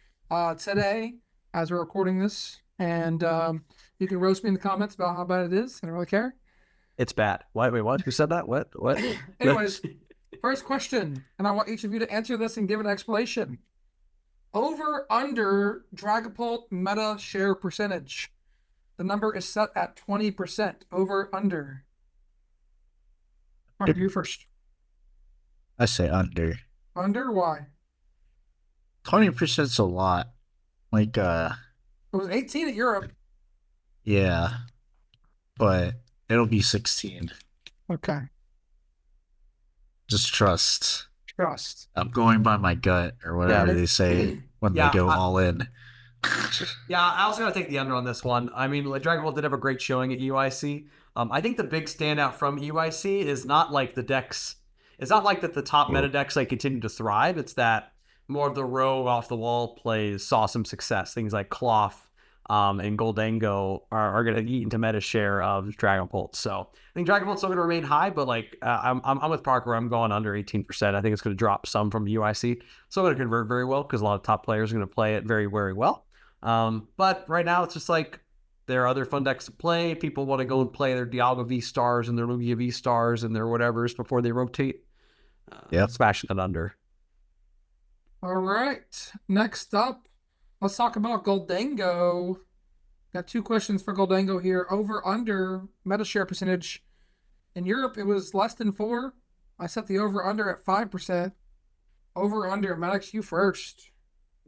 today as we're recording this, and you can roast me in the comments about how bad it is. I don't really care. It's bad. Wait, what? Who said that? What? Anyways, first question, and I want each of you to answer this and give an explanation. Over under Dragapult meta share percentage. The number is set at 20%. Over under. Mark, you first. I say under. Under? Why? 20%'s a lot. Like, It was 18 at Europe. yeah. But it'll be 16. Okay. Just trust. Trust. I'm going by my gut or whatever they say when Yeah, they go all in. Yeah, I was going to take the under on this one. I mean, like, Dragon Ball did have a great showing at UIC. I think the big standout from UIC is not like the decks. It's not like that the top meta decks like continue to thrive. It's that more of the rogue off the wall plays saw some success. Things like Cloth, and Goldango are going to eat into meta share of Dragapult. So I think Dragapult's still going to remain high, but like I'm with Parker. I'm going under 18%. I think it's going to drop some from UIC. Still going to convert very well because a lot of top players are going to play it very, very well. But right now it's just like there are other fun decks to play. People want to go and play their Dialga V-Stars and their Lugia V-Stars and their whatevers before they rotate. Smashing it under. All right. Next up, let's talk about Goldango. Got 2 questions for Goldango here. Over, under, meta share percentage. In Europe, it was less than 4. I set the over, under at 5%. Over, under, Maddox, you first.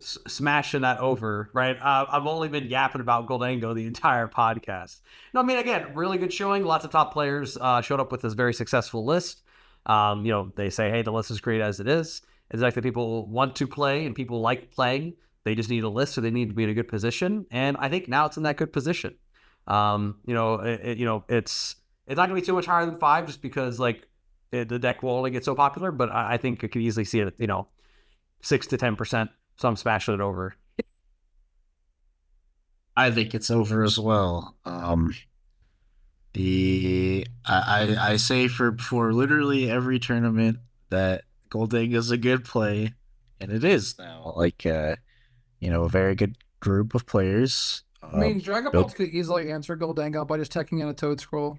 Smashing that over, right? I've only been yapping about Goldango the entire podcast. No, I mean, again, really good showing. Lots of top players showed up with this very successful list. They say, hey, the list is great as it is. It's like that people want to play and people like playing. They just need a list, so they need to be in a good position. And I think now it's in that good position. It's not going to be too much higher than 5 just because like the deck will only get so popular. But I think you could easily see it at 6 to 10%. So I'm smashing it over. I think it's over as well. I say for literally every tournament that Goldango is a good play, and it is now. Like a very good group of players. I mean, Dragapult could easily answer Goldango by just taking in a Toad Scroll.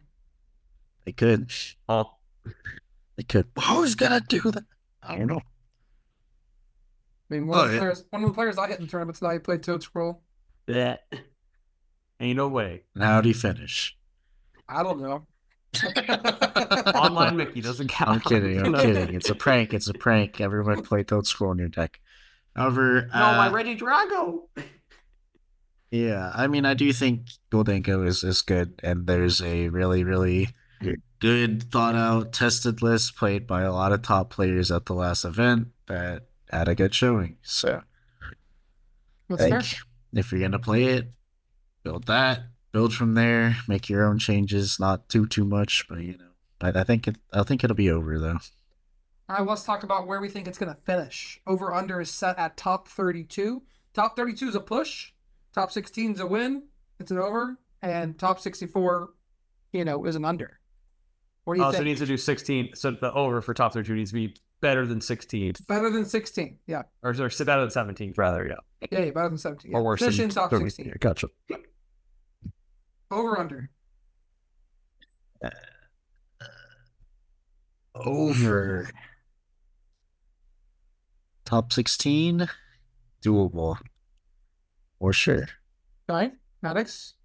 They could. They could. Who's gonna do that? I don't know. I mean, one of the players I hit in tournaments tonight played Toad Scroll. Yeah. Ain't no way. And how'd he finish? I don't know. Online Mickey doesn't count. I'm kidding. It's a prank. Everyone played Toad Scroll in your deck. However, my Reggie Drago. Yeah, I mean, I do think Goldango is good, and there's a really, really good, thought-out, tested list played by a lot of top players at the last event that had a good showing. So, if you're gonna play it, build from there, make your own changes, not too much, but I think it'll be over though. All right, let's talk about where we think it's going to finish. Over under is set at top 32. Top 32 is a push. Top 16 is a win. It's an over. And top 64, is an under. What do you think? So it needs to do 16. So the over for top 32 needs to be better than 16. Better than 16, yeah. Or better than 17, rather, yeah. Yeah, better than 17. Yeah. Or worse Finish than in top 16. Yeah, gotcha. Over under. Over. Top 16, doable. For sure. Right? Maddox?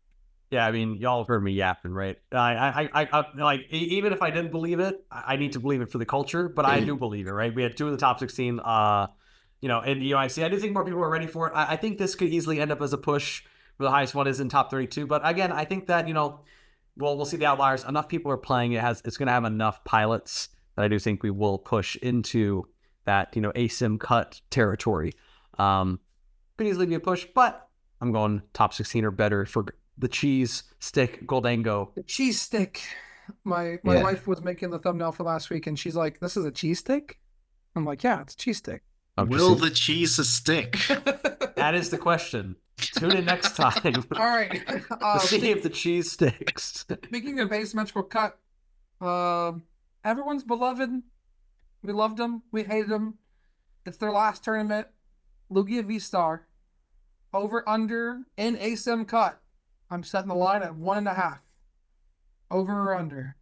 Yeah, I mean, y'all have heard me yapping, right? I like, even if I didn't believe it, I need to believe it for the culture, but I do believe it, right? We had 2 of the top 16, in the UIC. I do think more people are ready for it. I think this could easily end up as a push where the highest one is in top 32. But again, I think that, we'll see the outliers. Enough people are playing it. It's going to have enough pilots that I do think we will push into that, ASIM cut territory. Could easily be a push, but I'm going top 16 or better for the cheese stick Goldango. The cheese stick. My wife was making the thumbnail for last week, and she's like, "This is a cheese stick?" I'm like, "Yeah, it's a cheese stick." Will the cheese stick? That is the question. Tune in next time. All right. See if the cheese sticks. Speaking of asymmetrical cut, everyone's beloved. We loved them. We hated them. It's their last tournament. Lugia V-Star. Over, under, in ASIM cut. I'm setting the line at 1.5. Over or under?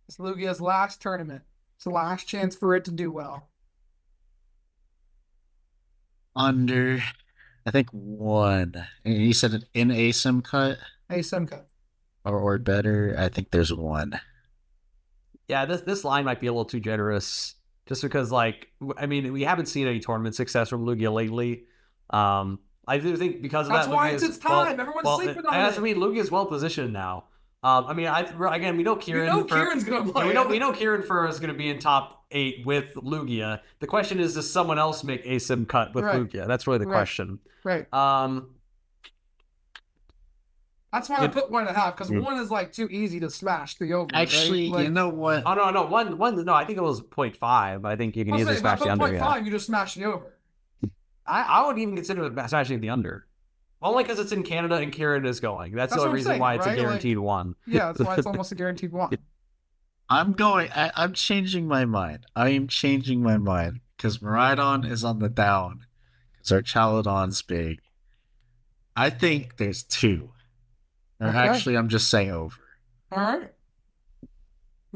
It's Lugia's last tournament. It's the last chance for it to do well. Under, I think 1. And you said an in ASIM cut? ASIM cut. Or better, I think there's 1. Yeah, this line might be a little too generous. Just because, we haven't seen any tournament success from Lugia lately. I do think because of That's that, why it's its time. Everyone's sleeping on it. Lugia's well positioned now. We know Kieran. Kieran's gonna play. We know Kieran Fur is going to be in top 8 with Lugia. The question is, does someone else make ASIM cut with Lugia? That's really the question. Right. That's why I put 1.5, because 1 is too easy to smash the over. Actually, right? you know what? Oh no, 1. No, I think it was 0.5. I think you can easily smash the under. 0.5, you just smash the over. I would even consider it smashing the under. Only because it's in Canada and Kieran is going. That's the That's only what I'm reason saying, why it's a right? guaranteed one. Yeah, that's why it's almost a guaranteed one. I'm changing my mind. I am changing my mind because Maridon is on the down. Because our Chaladon's big. I think there's 2. Or Okay. actually, I'm just saying over. All right.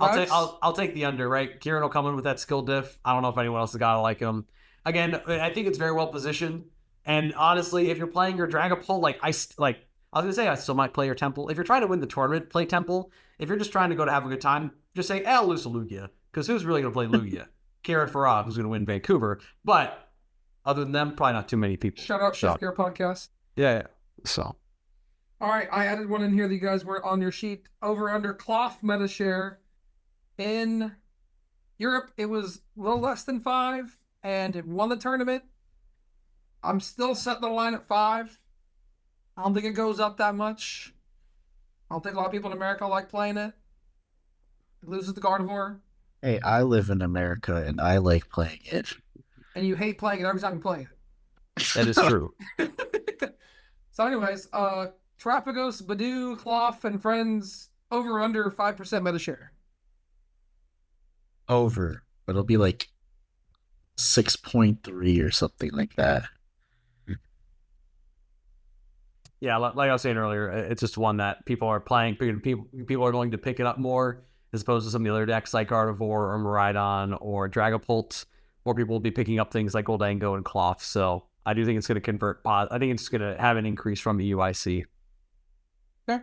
I'll take the under, right? Kieran will come in with that skill diff. I don't know if anyone else has got to like him. Again, I think it's very well positioned. And honestly, if you're playing your Dragapult, I was gonna say I still might play your Temple. If you're trying to win the tournament, play Temple. If you're just trying to go to have a good time, just say, I'll lose to Lugia. Because who's really gonna play Lugia? Kieran Farad, who's gonna win Vancouver. But other than them, probably not too many people. Shout out Shift Gear Podcast. Yeah. So All right, I added one in here that you guys were on your sheet. Over under cloth meta share. In Europe, it was a little less than 5, and it won the tournament. I'm still setting the line at 5. I don't think it goes up that much. I don't think a lot of people in America like playing it. It loses the Gardevoir, Hey, I live in America and I like playing it. and you hate playing it every time you play that is true. it. So, anyways, Terapagos, Badoo, Cloth, and Friends over under 5% meta share. Over. But it'll be like 6.3 or something like that. Yeah, like I was saying earlier, it's just one that people are playing. People are going to pick it up more as opposed to some of the other decks like Gardevoir or Maridon or Dragapult. More people will be picking up things like Goldango and Cloth. So I do think it's going to convert. I think it's going to have an increase from the UIC. Okay.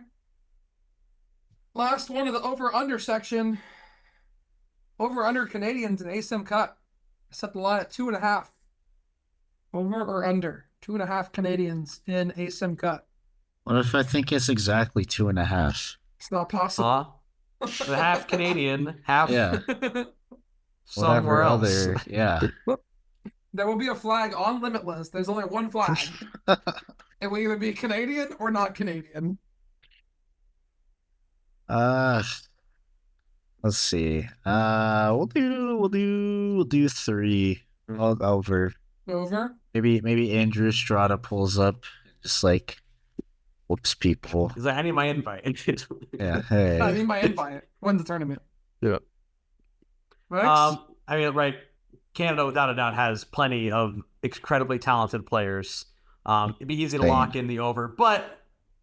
Last one of the over-under section. Over-under Canadians in ASIM cut. Set the line at 2.5. Over or under? 2.5 Canadians in ASIM cut. What if I think it's exactly 2.5? It's not possible. The half Canadian, half Yeah. somewhere Whatever else. other, yeah. There will be a flag on Limitless. There's only one flag. It will either be Canadian or not Canadian. Let's see. We'll do 3. I'll go over. Over. Maybe Andrew Estrada pulls up, just like whoops people. He's like, I need my invite. Yeah. Hey. I need my invite. Win the tournament. Yeah. Rex? Right. Canada, without a doubt, has plenty of incredibly talented players. It'd be easy to Same. lock in the over, but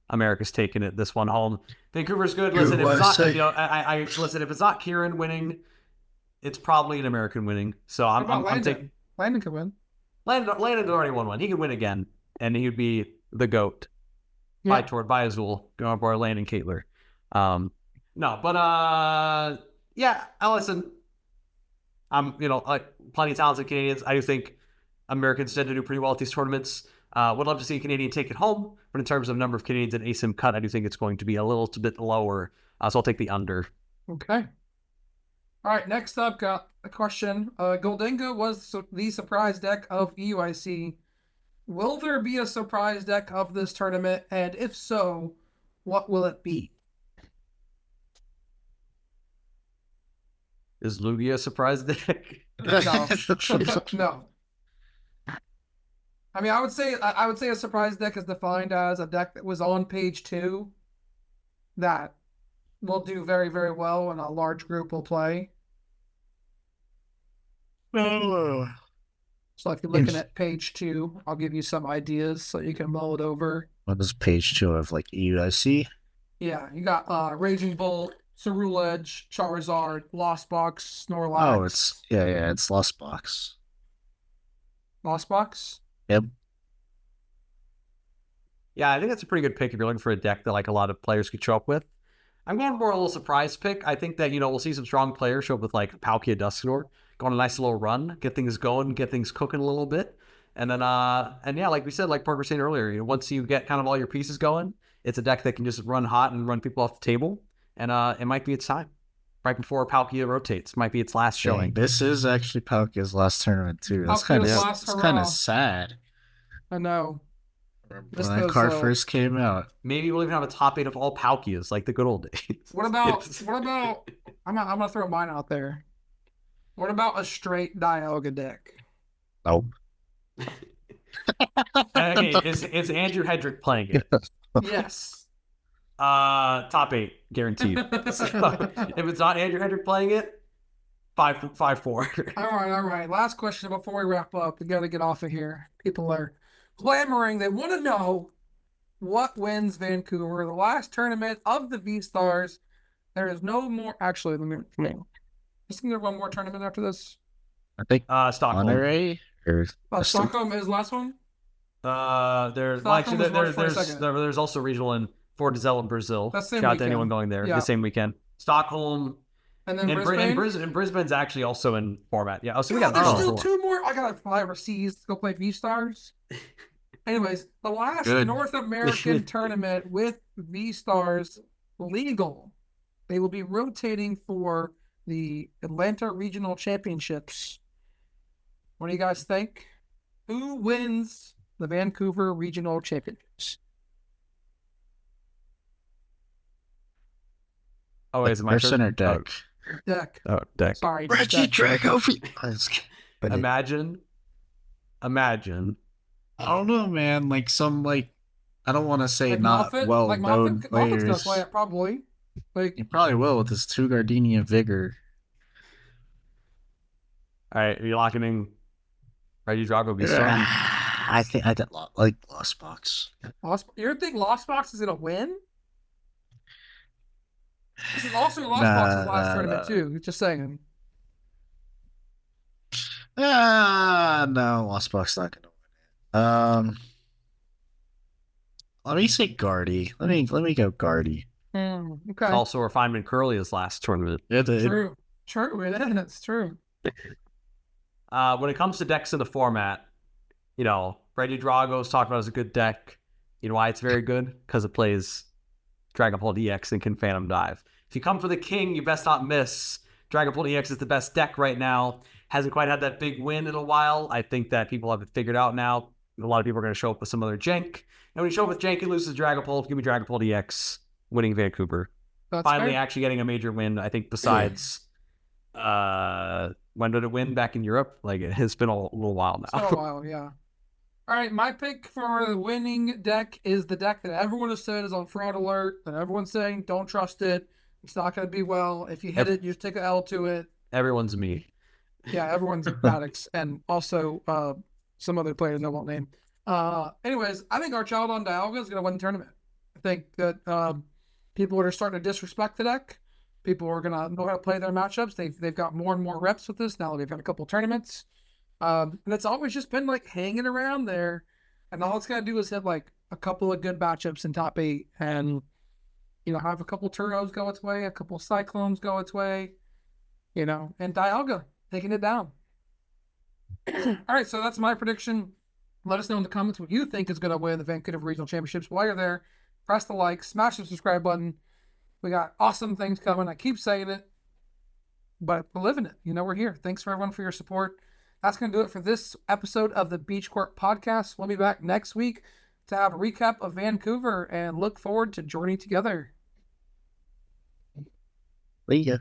America's taking this one home. Vancouver's good. Listen, if it's not, listen, if it's not Kieran winning, it's probably an American winning. So How about I'm Landon? taking Landon could win. Landon's already won one. He could win again, and he would be the GOAT. Yeah. By Azul, going for Landon Caitler. No, but yeah, listen. Plenty of talented Canadians. I do think Americans tend to do pretty well at these tournaments. Would love to see a Canadian take it home, but in terms of number of Canadians in ASIM cut, I do think it's going to be a little bit lower. So I'll take the under. Okay. All right, next up, got a question. Goldenga was the surprise deck of EUIC. Will there be a surprise deck of this tournament? And if so, what will it be? Is Lugia a surprise deck? No. No. I mean, I would say a surprise deck is defined as a deck that was on page 2 that will do very, very well and a large group will play. So if you're looking at page 2, I'll give you some ideas so you can mull it over. What is page 2 of like EUIC? Yeah, you got Raging Bolt, Ceruledge, Charizard, Lost Box, Snorlax. Oh, it's Lost Box. Lost Box? Yep. Yeah, I think that's a pretty good pick if you're looking for a deck that like a lot of players could show up with. I'm going for a little surprise pick. I think that, we'll see some strong players show up with like Palkia Dusknoir, go on a nice little run, get things going, get things cooking a little bit. And then, like we said, like Parker was saying earlier, once you get kind of all your pieces going, it's a deck that can just run hot and run people off the table. And it might be its time. Right before Palkia rotates. Might be its last showing. Dang, this is actually Palkia's last tournament too. That's Palkia's kind last of sad. I know. When that card first came out. Maybe we'll even have a top 8 of all Palkias, like the good old days. What about I'm gonna throw mine out there. What about a straight Dialga deck? Nope. Okay, is Andrew Hedrick playing it? Yes. Top 8, guaranteed. So, if it's not Andrew Hedrick playing it, 5-4. All right. Last question before we wrap up. We got to get off of here. People are clamoring. They want to know what wins Vancouver, the last tournament of the V Stars. There is no more. Actually, let me. Just gonna get one more tournament after this. I think Stockholm. Monterey or Stockholm is the last one. There's Stockholm was March there's 22nd. there's also regional in Fortaleza in Brazil. That's the same Shout out to weekend. anyone going there. Yeah. The same weekend. Stockholm And then and Brisbane. Brisbane's actually also in format. Yeah. Oh, so we got There's oh, still 2 more. I gotta fly overseas to go play V Stars. Anyways, the last Good. North American tournament with V Stars legal. They will be rotating for the Atlanta Regional Championships. What do you guys think? Who wins the Vancouver Regional Championships? Oh, is it my person turn? or deck? Deck. Oh, deck. Sorry. Reggie Deck. Dragapult. Imagine. I don't know, man. Like some I don't want to say Like not Moffitt? well Like known Moffitt's gonna players. play it probably. Like He probably will with his 2 Gardenia Vigor. All right, are you locking in Reggie Drago be starting? I think I did like Lost Box. you think Lost Box is gonna win? This is also Lost Nah, Box's last nah, tournament nah. too. Just saying. No, Lost Box not gonna win it. Let me say Guardy. Let me go Guardy. Okay. Also, Refinement Curly's last tournament. True. It is. True. When it comes to decks in the format, Reggie Drago's talked about as a good deck. You know why it's very good? Because it plays Dragapult EX and can Phantom Dive. If you come for the king, you best not miss. Dragapult EX is the best deck right now. Hasn't quite had that big win in a while. I think that people have it figured out now. A lot of people are going to show up with some other jank. And when you show up with jank and loses Dragapult, give me Dragapult EX winning Vancouver. That's Finally fair. actually getting a major win, I think, besides when did it win back in Europe? Like, it's been a little while now. It's been a while, yeah. All right, my pick for the winning deck is the deck that everyone has said is on fraud alert, that everyone's saying don't trust it. It's not going to be well. If you hit it, you just take an L to it. Everyone's me. Yeah, everyone's Maddox, and also some other players I won't name. Anyways, I think our child on Dialga is going to win the tournament. I think that people are starting to disrespect the deck. People are going to know how to play their matchups. They've got more and more reps with this now that they've had a couple tournaments. And it's always just been like hanging around there. And all it's got to do is have like a couple of good matchups in top 8 and, have a couple Turos go its way, a couple Cyclones go its way, and Dialga taking it down. All right, so that's my prediction. Let us know in the comments what you think is going to win the Vancouver Regional Championships. While you're there, press the like, smash the subscribe button. We got awesome things coming. I keep saying it, but we're living it. We're here. Thanks for everyone for your support. That's going to do it for this episode of the Beach Court Podcast. We'll be back next week to have a recap of Vancouver and look forward to journeying together. See ya.